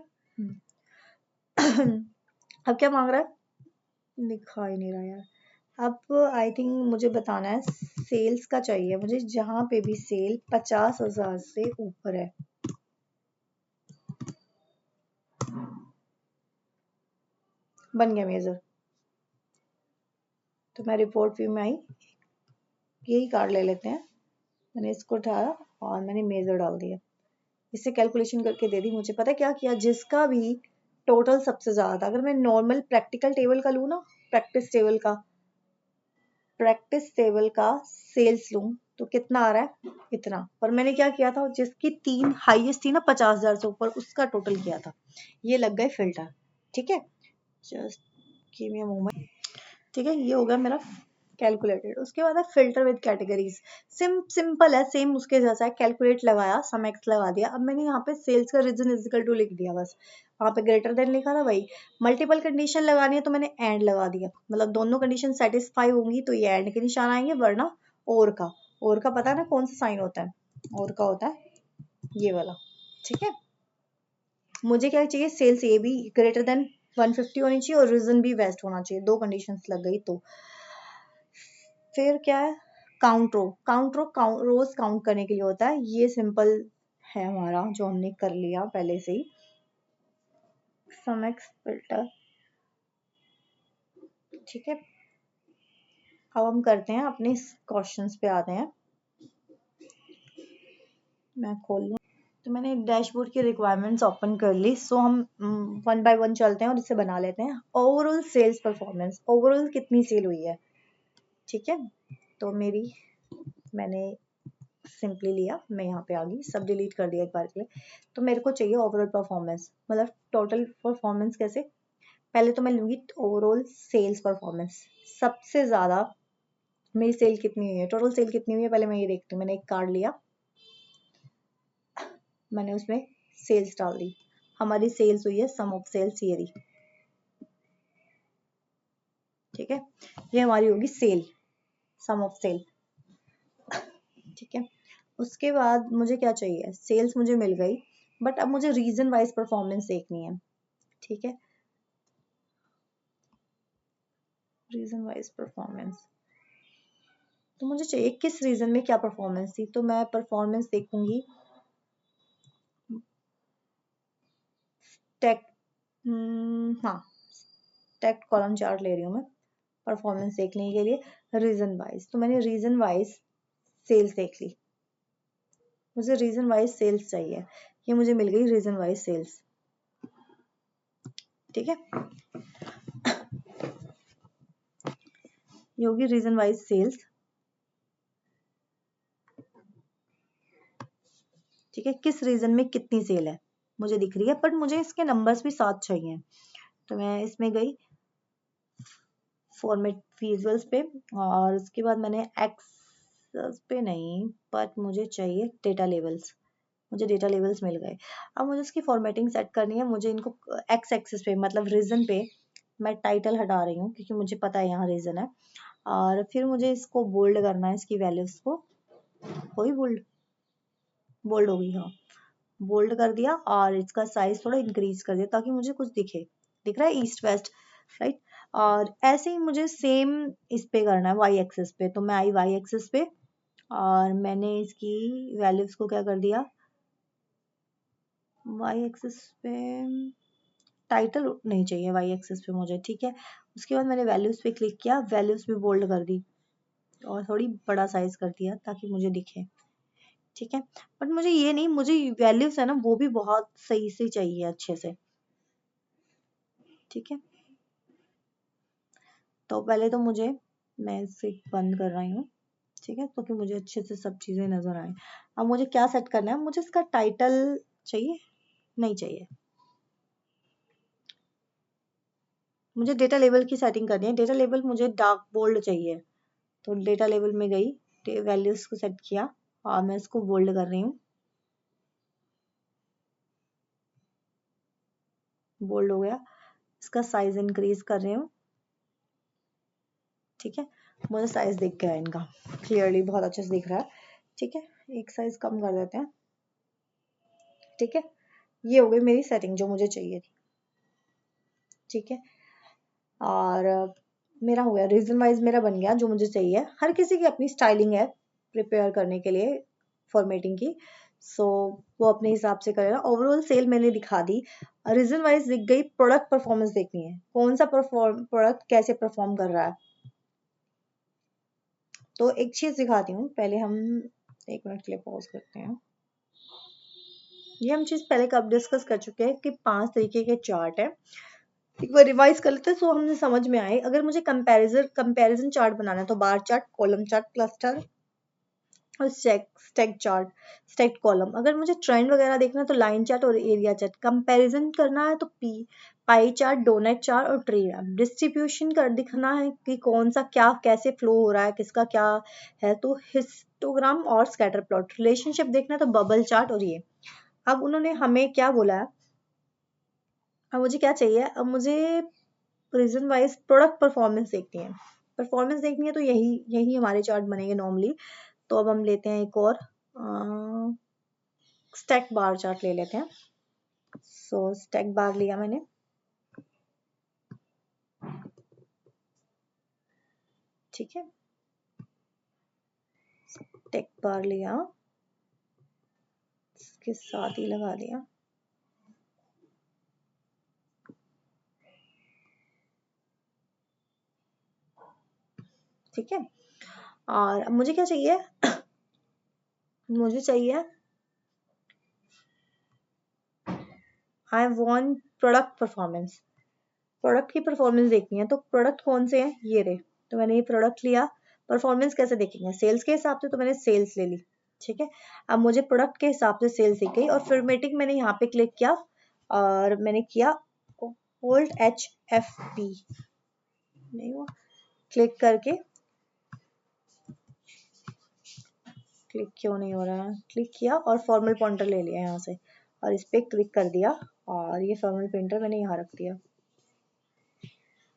[SPEAKER 1] अब क्या मांग रहा है, दिखा ही नहीं रहा यार। अब आई थिंक मुझे बताना है सेल्स का चाहिए मुझे, जहां पे भी सेल 50,000 से ऊपर है, बन गया मेजर। तो मैं रिपोर्ट व्यू में आई, यही कार्ड ले लेते हैं, मैंने इसको उठाया और मैंने मेजर डाल दिया, इससे कैलकुलेशन करके दे दी। मुझे पता है क्या किया, जिसका भी टोटल सबसे ज्यादा था, अगर मैं नॉर्मल प्रैक्टिकल टेबल का लूँ ना, प्रैक्टिस टेबल का, प्रैक्टिस टेबल का सेल्स लूँ तो कितना आ रहा है, इतना। पर मैंने क्या किया था, जिसकी 3 हाईएस्ट थी ना 50,000 से ऊपर, उसका टोटल किया था, ये लग गए फिल्टर, ठीक है। Just give me a moment, ठीक है। ये हो गया मेरा कैलकुलेटेड। उसके बाद है फिल्टर विद कैटेगरीज, सिंपल है, सेम उसके जैसा है, कैलकुलेट लगाया, सम एक्स लगा दिया। अब मैंने यहाँ पे सेल्स का रीजन इजिकल टू लिख दिया, बस वहाँ पे ग्रेटर देन लिखा था वही। मल्टीपल कंडीशन लगानी है तो मैंने एंड लगा दिया, मतलब दोनों कंडीशन सेटिस्फाई होंगी तो ये एंड के निशान आएंगे, वरना और का पता है ना कौन सा साइन होता है, और का होता है ये वाला, ठीक है। मुझे क्या चाहिए, सेल्स ये भी ग्रेटर देन 150 होनी चाहिए और रीजन भी वेस्ट होना चाहिए, दो कंडीशंस लग गई तो। फिर क्या है, काउंट रोज काउंट करने के लिए होता है, ये सिंपल है हमारा जो हमने कर लिया पहले से ही। सम एक्स फिल्टर। ठीक है, अब हम करते हैं अपने क्वेश्चंस पे आते हैं। मैं खोल लूँ। तो मैंने डैशबोर्ड की रिक्वायरमेंट्स ओपन कर ली। सो हम वन बाय वन चलते हैं और इसे बना लेते हैं। ओवरऑल सेल्स परफॉर्मेंस, ओवरऑल कितनी सेल हुई है। ठीक है, तो मैंने सिंपली लिया, मैं यहाँ पे आ गई, सब डिलीट कर दिया एक बार के लिए। तो मेरे को चाहिए ओवरऑल परफॉर्मेंस, मतलब टोटल परफॉर्मेंस कैसे। पहले तो मैं लूंगी ओवरऑल सेल्स परफॉर्मेंस। सबसे ज्यादा मेरी सेल कितनी हुई है, टोटल सेल कितनी हुई है, पहले मैं ये देखती हूँ। मैंने एक कार्ड लिया, मैंने उसमें सेल्स डाल दी। हमारी सेल्स हुई है सम ऑफ सेल्स ये रही। ठीक है, ये हमारी होगी सेल, सम ऑफ सेल। ठीक है, उसके बाद मुझे क्या चाहिए, सेल्स मुझे मिल गई, बट अब मुझे रीजन वाइज परफॉर्मेंस देखनी है। ठीक है, रीजन वाइज परफॉर्मेंस, तो मुझे चाहिए किस रीजन में क्या परफॉर्मेंस थी। तो मैं परफॉर्मेंस देखूंगी टेक, हाँ टेक कॉलम चार्ट ले रही हूँ मैं परफॉर्मेंस देखने के लिए रीजन वाइज। तो मैंने रीजन वाइज सेल्स देख ली, मुझे रीजन वाइज सेल्स चाहिए, ये मुझे मिल गई रीजन वाइज सेल्स। ठीक है, ये होगी रीजन वाइज सेल्स। ठीक है, किस रीजन में कितनी सेल है मुझे दिख रही है, बट मुझे इसके नंबर्स भी साथ चाहिए। तो मैं इसमें गई फॉर्मेट विजुअल्स पे, और उसके बाद मैंने एक्स पे नहीं, बट मुझे चाहिए डेटा लेवल्स। मुझे डेटा लेवल्स मिल गए। अब मुझे इसकी फॉर्मेटिंग सेट करनी है। मुझे इनको एक्स एक्सिस पे, मतलब रीजन पे मैं टाइटल हटा रही हूँ क्योंकि मुझे पता है यहाँ रीजन है। और फिर मुझे इसको बोल्ड करना है, इसकी वैल्यूज को। कोई बोल्ड, बोल्ड हो गई, हाँ बोल्ड कर दिया, और इसका साइज थोड़ा इंक्रीज कर दिया ताकि मुझे कुछ दिखे। दिख रहा है ईस्ट वेस्ट, राइट। और ऐसे ही मुझे सेम इस पे करना है वाई एक्सिस पे। तो मैं आई वाई एक्सिस पे, और मैंने इसकी वैल्यूज को क्या कर दिया, वाई एक्सिस पे टाइटल नहीं चाहिए वाई एक्सिस पे मुझे। ठीक है, उसके बाद मैंने वैल्यूज पे क्लिक किया, वैल्यूज भी बोल्ड कर दी और थोड़ी बड़ा साइज कर दिया ताकि मुझे दिखे। ठीक है, बट मुझे ये नहीं, मुझे वैल्यूज है ना वो भी बहुत सही से चाहिए, अच्छे से। ठीक है, तो पहले तो मैं इसे बंद कर रही हूँ। ठीक है, तो कि मुझे अच्छे से सब चीजें नजर आए। अब मुझे क्या सेट करना है, मुझे इसका टाइटल चाहिए, नहीं चाहिए, मुझे डेटा लेवल की सेटिंग करनी है। डेटा लेवल मुझे डार्क बोल्ड चाहिए। तो डेटा लेवल में गई, वैल्यूज को सेट किया, और मैं इसको बोल्ड कर रही हूँ। बोल्ड हो गया, इसका साइज इंक्रीज कर रही हूँ। ठीक है, मुझे साइज दिख गया इनका क्लियरली, बहुत अच्छे से दिख रहा है। ठीक है, एक साइज कम कर देते हैं। ठीक है, ये हो गई मेरी सेटिंग जो मुझे चाहिए थी। ठीक है, और मेरा हो गया, रीजन वाइज मेरा बन गया जो मुझे चाहिए। हर किसी की अपनी स्टाइलिंग है प्रिपेयर करने के लिए फॉर्मेटिंग की, सो वो अपने हिसाब से करेगा। ओवरऑल सेल मैंने दिखा दी, रीजन वाइज दिख गई। प्रोडक्ट परफॉर्मेंस देखनी है, कौन सा प्रोडक्ट कैसे परफॉर्म कर रहा है। तो एक चीज दिखाती हूँ, पहले हम 1 मिनट के लिए पॉज करते हैं। ये हम चीज पहले कब डिस्कस कर चुके हैं कि 5 तरीके के चार्ट है। एक बार रिवाइज कर लेते हैं सो हमें समझ में आए। अगर मुझे कंपैरिजन चार्ट बनाना है तो bar chart, column chart, cluster और स्टैक चार्ट, स्टैक कॉलम। अगर मुझे ट्रेंड वगैरह देखना है तो लाइन चार्ट और एरिया चार्ट। कंपैरिजन करना है तो पाई चार्ट, डोनट चार्ट और ट्री ग्राफ। डिस्ट्रीब्यूशन कर दिखना है कि कौन सा क्या कैसे फ्लो हो रहा है, किसका क्या है, तो हिस्टोग्राम और स्कैटर प्लॉट। रिलेशनशिप देखना है तो बबल चार्ट और ये। अब उन्होंने हमें क्या बोला है, अब मुझे क्या चाहिए, अब मुझे रीजन वाइज प्रोडक्ट परफॉर्मेंस देखनी है। परफॉर्मेंस देखनी है तो यही यही हमारे चार्ट बनेंगे नॉर्मली। तो अब हम लेते हैं एक और स्टैक बार चार्ट ले लेते हैं। सो स्टैक बार लिया मैंने। ठीक है, स्टैक बार लिया, इसके साथ ही लगा दिया। ठीक है। और अब मुझे क्या चाहिए, मुझे चाहिए I want product performance. Product की परफॉर्मेंस देखनी है, तो प्रोडक्ट कौन से हैं, ये रहे। तो मैंने ये प्रोडक्ट लिया। परफॉर्मेंस कैसे देखेंगे, सेल्स के हिसाब से, तो मैंने सेल्स ले ली। ठीक है, अब मुझे प्रोडक्ट के हिसाब से सेल्स दिख गई, और फॉर्मेटिंग मैंने यहाँ पे क्लिक किया और मैंने किया होल्ड HFP, नहीं हुआ, क्लिक करके, क्लिक क्यों नहीं हो रहा है, क्लिक किया और फॉर्मल पॉइंटर ले लिया यहाँ से, और इस पर क्लिक कर दिया, और ये फॉर्मल पॉइंटर मैंने यहाँ रख दिया।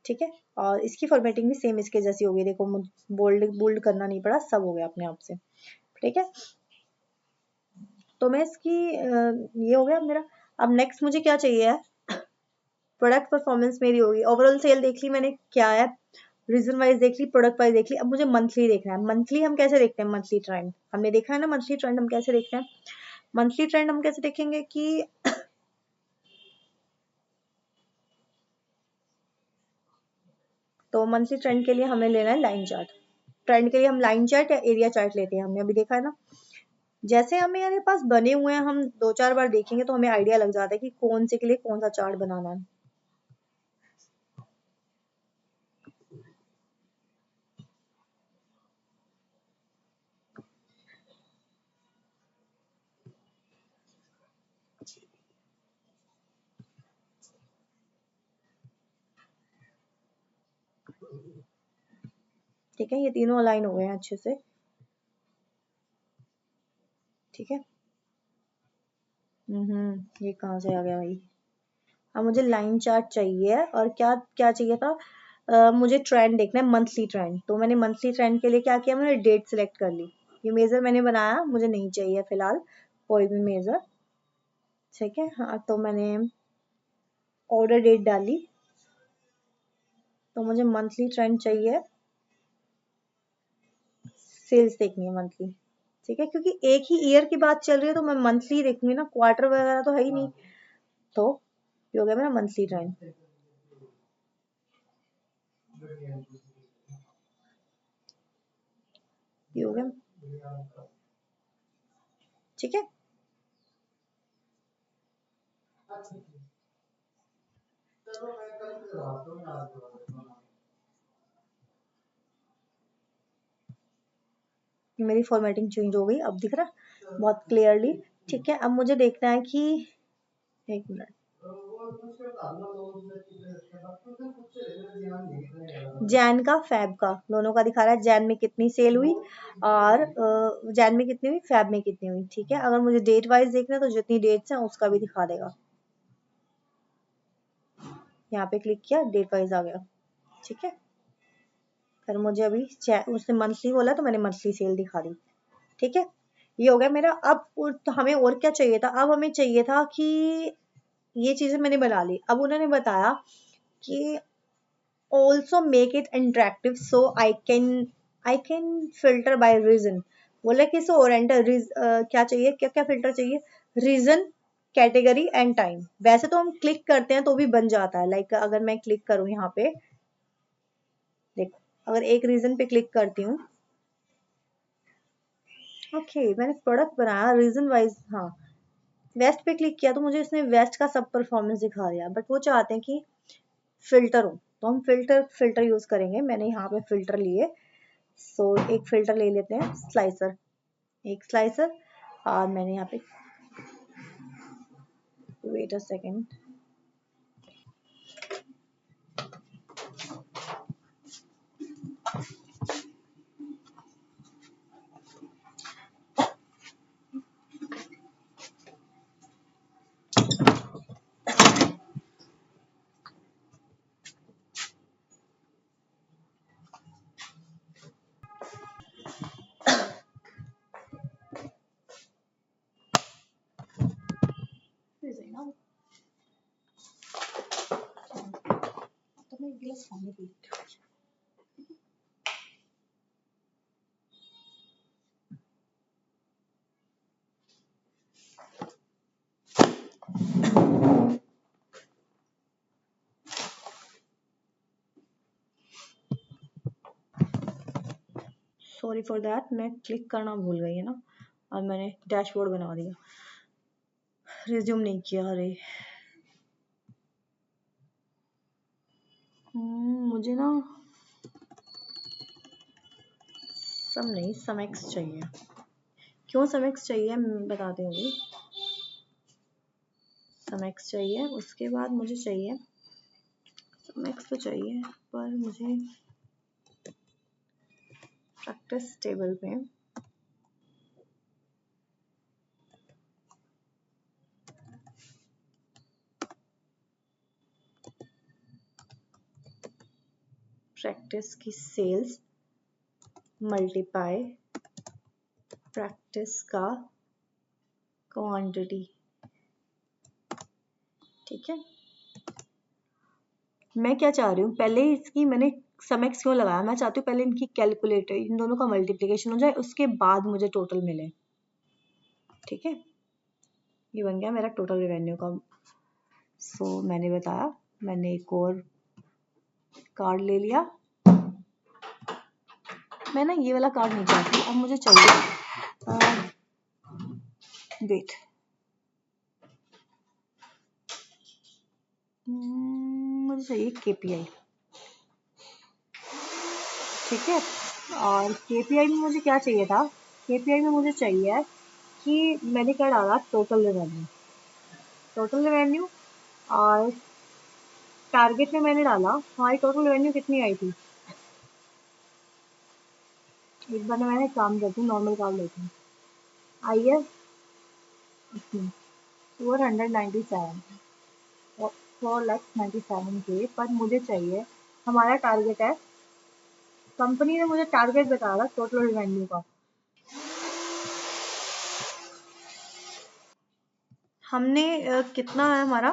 [SPEAKER 1] ठीक है, और इसकी फॉर्मेटिंग भी सेम इसके जैसी हो गई, देखो बोल्ड बोल्ड करना नहीं पड़ा, सब हो गया अपने आप से। ठीक है, तो मैं इसकी ये हो गया मेरा। अब नेक्स्ट मुझे क्या चाहिए है, प्रोडक्ट परफॉर्मेंस मेरी होगी, ओवरऑल सेल देख ली मैंने क्या है, रीजन वाइज देख ली, प्रोडक्ट वाइज देख ली। अब मुझे मंथली देखना है। मंथली हम कैसे देखते हैं, मंथली ट्रेंड हमने देखा है ना, मंथली ट्रेंड हम कैसे देखते हैं, मंथली ट्रेंड हम कैसे देखेंगे कि तो मंथली ट्रेंड के लिए हमें लेना है लाइन चार्ट। ट्रेंड के लिए हम लाइन चार्ट या एरिया चार्ट लेते हैं, हमने अभी देखा है ना। जैसे हमें हमारे पास बने हुए हैं, हम दो चार बार देखेंगे तो हमें आइडिया लग जाता है कि कौन से के लिए कौन सा चार्ट बनाना है। ठीक है, ये तीनों अलाइन हो गए हैं अच्छे से। ठीक है, ये कहाँ से आ गया भाई। अब मुझे लाइन चार्ट चाहिए, और क्या क्या चाहिए था, मुझे ट्रेंड देखना है, मंथली ट्रेंड। तो मैंने मंथली ट्रेंड के लिए क्या किया, मैंने डेट सिलेक्ट कर ली। ये मेजर मैंने बनाया, मुझे नहीं चाहिए फिलहाल कोई भी मेजर। ठीक है, हाँ, तो मैंने ऑर्डर डेट डाली, तो मुझे मंथली ट्रेंड चाहिए, सेल्स देखनी है मंथली। ठीक है, क्योंकि एक ही ईयर की बात चल रही है, तो मैं मंथली देखूंगी ना, क्वार्टर वगैरह तो है ही नहीं। तो ये हो गया मेरा मंथली ट्रेंड। ये हो गया। ठीक है, मेरी फॉर्मेटिंग चेंज हो गई, अब दिख रहा है बहुत क्लियरली। ठीक है, अब मुझे देखना है कि, एक मिनट, जैन का फैब का दोनों का दिखा रहा है, जैन में कितनी सेल हुई, और जैन में कितनी हुई, फैब में कितनी हुई। ठीक है, अगर मुझे डेट वाइज देखना है तो जितनी डेट्स हैं उसका भी दिखा देगा। यहाँ पे क्लिक किया, डेट वाइज आ गया। ठीक है, फिर मुझे अभी उसने मंथली बोला तो मैंने मंथली सेल दिखा दी। ठीक है, ये हो गया मेरा। अब तो हमें और क्या चाहिए था, अब हमें चाहिए था कि ये चीजें मैंने बना ली। अब उन्होंने बताया कि also make it interactive so I can filter by reason। बोला कि इसको ओरिएंटल क्या चाहिए, क्या क्या फिल्टर चाहिए, रीजन, कैटेगरी एंड टाइम। वैसे तो हम क्लिक करते हैं तो भी बन जाता है, लाइक अगर मैं क्लिक करूं यहाँ पे, देखो, अगर एक रीजन पे क्लिक करती हूँ, ओके, मैंने प्रोडक्ट बनाया रीजन वाइज, हाँ, वेस्ट पे क्लिक किया तो मुझे इसने वेस्ट का सब परफॉर्मेंस दिखा दिया, बट वो चाहते हैं कि फिल्टर हो, तो हम फिल्टर यूज करेंगे। मैंने यहाँ पे फिल्टर लिए, सो एक फिल्टर ले लेते हैं, स्लाइसर, एक स्लाइसर, और मैंने यहाँ पे, वेट अ सेकेंड, तो मैं एक गिलास पानी पी। सॉरी फॉर दैट, मैं क्लिक करना भूल गई है ना, और मैंने डैशबोर्ड बना दिया, रिज्यूम नहीं किया। अरे मुझे ना सब नहीं, समेक्स चाहिए। क्यों समेक्स चाहिए मैं बताती हूँ अभी। समेक्स चाहिए, उसके बाद मुझे चाहिए, समेक्स तो चाहिए पर मुझे प्रैक्टिस टेबल पे प्रैक्टिस की सेल्स मल्टीप्लाई प्रैक्टिस का क्वांटिटी, ठीक है। मैं क्या चाह रही हूँ, पहले इसकी मैंने समेक्स क्यों लगाया, मैं चाहती हूँ पहले इनकी कैलकुलेटर, इन दोनों का मल्टीप्लिकेशन हो जाए, उसके बाद मुझे टोटल मिले, ठीक है। ये बन गया मेरा टोटल रेवेन्यू का। सो मैंने बताया, मैंने एक और कार्ड ले लिया। मैं ना ये वाला कार्ड नहीं चाहती, अब मुझे चाहिए वेट, मुझे चाहिए केपीआई, ठीक है। और केपीआई में मुझे क्या चाहिए था, केपीआई में मुझे चाहिए कि मैंने क्या डाला, टोटल रेवेन्यू, टोटल रेवेन्यू। और टारगेट में मैंने डाला, हमारी टोटल रेवेन्यू कितनी आई थी, एक बार मैंने काम करती हूँ, नॉर्मल काम लेती हूँ, आई है इतनी 497, 4,97,000 पर मुझे चाहिए, हमारा टारगेट है, कंपनी ने मुझे टारगेट बताया टोटल रेवेन्यू का, हमने कितना है हमारा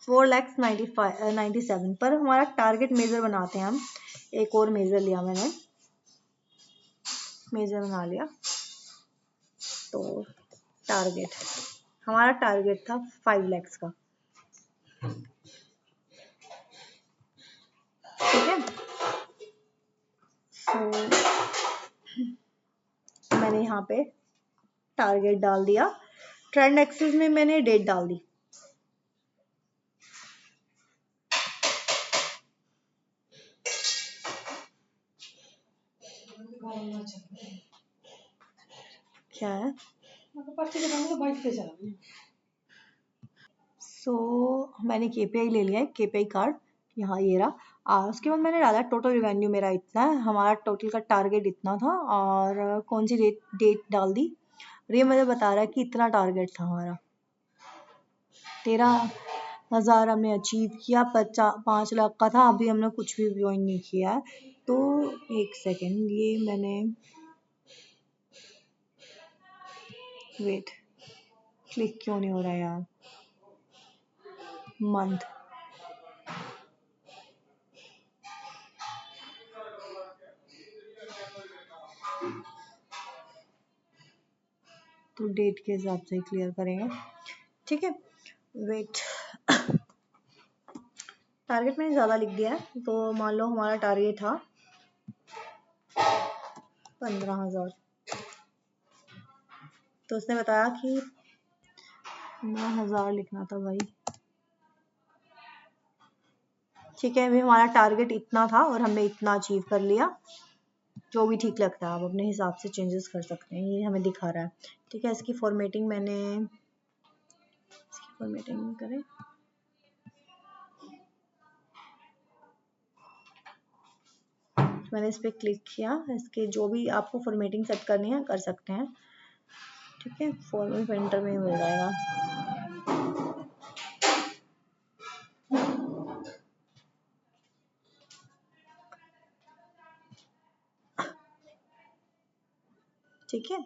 [SPEAKER 1] 4,97,000 पर हमारा टारगेट मेजर बनाते हैं हम, एक और मेजर लिया मैंने, मेजर बना लिया। तो टारगेट, हमारा टारगेट था 5 lakhs का, ठीक है। तो मैंने यहाँ पे टारगेट डाल दिया, ट्रेंड एक्सिस में मैंने डेट डाल दी, क्या है मैंने केपीआई ले लिया है, केपीआई कार्ड यहाँ ये रहा। उसके बाद मैंने डाला टोटल रिवेन्यू मेरा इतना है, हमारा टोटल का टारगेट इतना था, और कौन सी डेट डाल दी, और ये मुझे बता रहा है कि इतना टारगेट था हमारा, 13,000 हमने अचीव किया, 5 लाख का था, अभी हमने कुछ भी ज्वाइन नहीं किया है। तो एक सेकेंड, ये मैंने वेट, क्लिक क्यों नहीं हो रहा यार, मंथ, तो डेट के हिसाब से ही क्लियर करेंगे, ठीक है। वेट, टारगेट मैंने ज़्यादा लिख दिया है, तो मान लो हमारा टारगेट था 15,000, तो उसने बताया कि 9,000 लिखना था भाई, ठीक है। अभी हमारा टारगेट इतना था और हमने इतना अचीव कर लिया, जो भी ठीक लगता है आप अपने हिसाब से चेंजेस कर सकते हैं, ये हमें दिखा रहा है, ठीक है। इसकी फॉर्मेटिंग मैंने, इसकी फॉर्मेटिंग करें, मैंने इस पर क्लिक किया, इसके जो भी आपको फॉर्मेटिंग सेट करनी है कर सकते हैं, ठीक है। फॉर्मेट प्रिंटर में ही मिल जाएगा, ठीक है।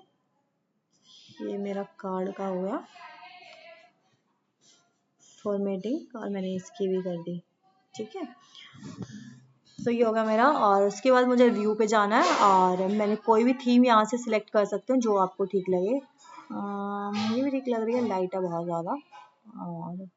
[SPEAKER 1] ये मेरा कार्ड का हो गया फॉर्मेटिंग, और मैंने इसकी भी कर दी, ठीक है। तो ये होगा मेरा, और उसके बाद मुझे व्यू पे जाना है, और मैंने कोई भी थीम यहाँ से सिलेक्ट कर सकते हो जो आपको ठीक लगे, मुझे भी ठीक लग रही है, लाइट है बहुत ज़्यादा, और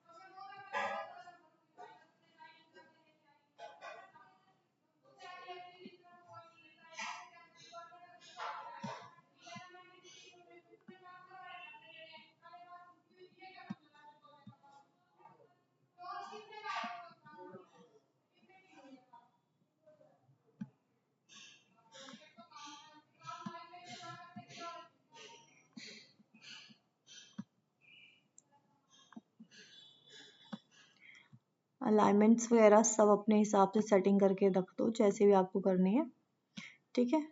[SPEAKER 1] अलाइनमेंट्स वगैरह सब अपने हिसाब से सेटिंग करके रख दो, जैसे भी आपको करनी है। ठीक है,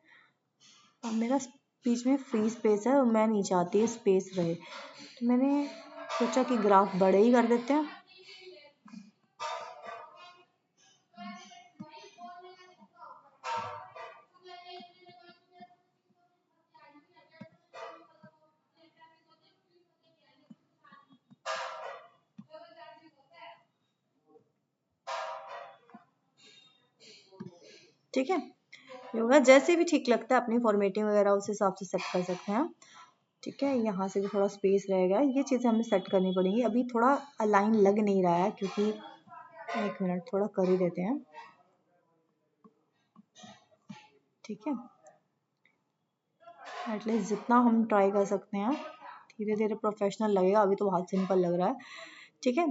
[SPEAKER 1] अब मेरा बीच में फ्री स्पेस है और मैं नहीं चाहती स्पेस रहे, तो मैंने सोचा कि ग्राफ बड़े ही कर देते हैं। ठीक है, ये होगा, जैसे भी ठीक लगता है अपनी फॉर्मेटिंग वगैरह उस हिसाब से सेट कर सकते हैं। ठीक है, यहाँ से भी थोड़ा स्पेस रहेगा, ये चीज़ें हमें सेट करनी पड़ेंगी। अभी थोड़ा अलाइन लग नहीं रहा है क्योंकि, एक मिनट थोड़ा कर ही देते हैं। ठीक है, एटलीस्ट जितना हम ट्राई कर सकते हैं, धीरे धीरे प्रोफेशनल लगेगा, अभी तो बहुत सिंपल लग रहा है। ठीक है,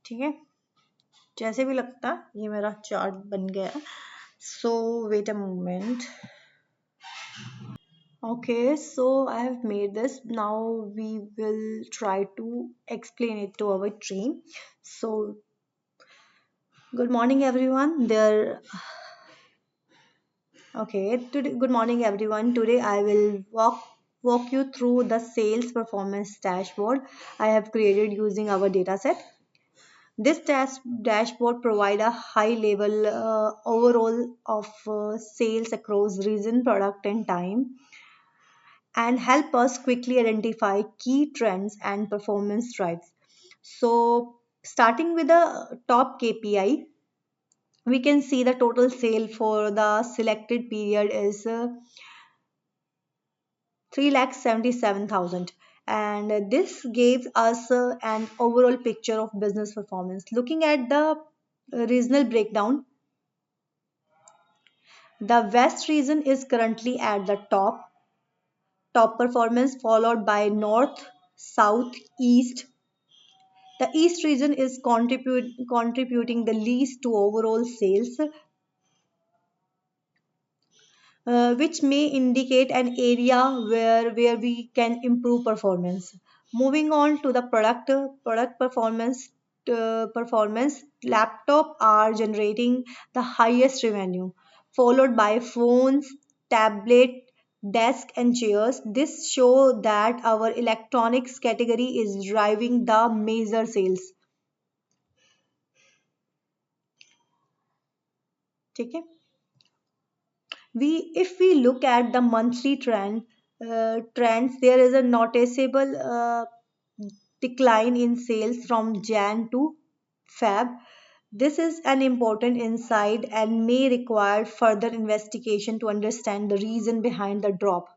[SPEAKER 1] ठीक है, जैसे भी लगता है ये मेरा चार्ट बन गया है। So wait a moment. Okay, so I have made this. Now we will try to explain it to our team. So, good morning, everyone. Good morning, everyone. Today I will walk you through the sales performance dashboard I have created using our dataset. This dashboard provide a high level overall of sales across region, product, and time, and help us quickly identify key trends and performance drives. So, starting with the top KPI, we can see the total sale for the selected period is 3,77,000, and this gives us an overall picture of business performance. Looking at the regional breakdown, the west region is currently at the top performance, followed by north, south, east. The east region is contributing the least to overall sales, which may indicate an area where we can improve performance. Moving on to the product performance, laptop are generating the highest revenue, followed by phones, tablet, desk, and chairs. This show that our electronics category is driving the major sales. ठीक है, we if we look at the monthly trends, there is a noticeable decline in sales from Jan to Feb. This is an important insight and may require further investigation to understand the reason behind the drop,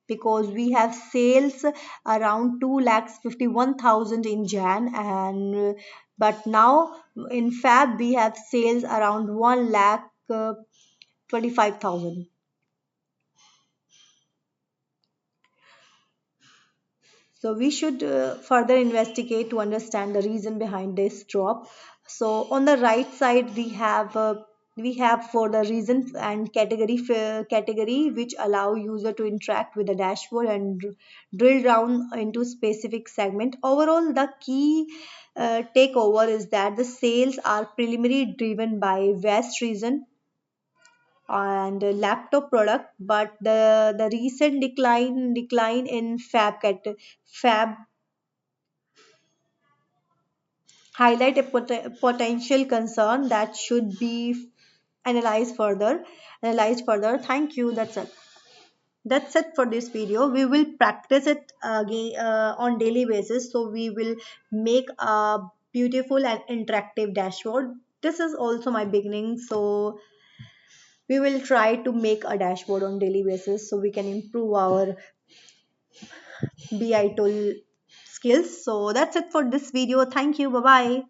[SPEAKER 1] because we have sales around 2,51,000 in Jan, and but now in Feb we have sales around 1,25,000. So we should further investigate to understand the reason behind this drop. So on the right side we have for the reason and category which allow user to interact with the dashboard and drill down into specific segment. Overall, the key takeover is that the sales are preliminary driven by West region and laptop product, but the recent decline in fab highlight a potential concern that should be analyzed further. Thank you, that's it for this video. We will practice it again on daily basis, so we will make a beautiful and interactive dashboard. This is also my beginning, so we will try to make a dashboard on daily basis so we can improve our BI tool skills. So that's it for this video. Thank you. Bye bye.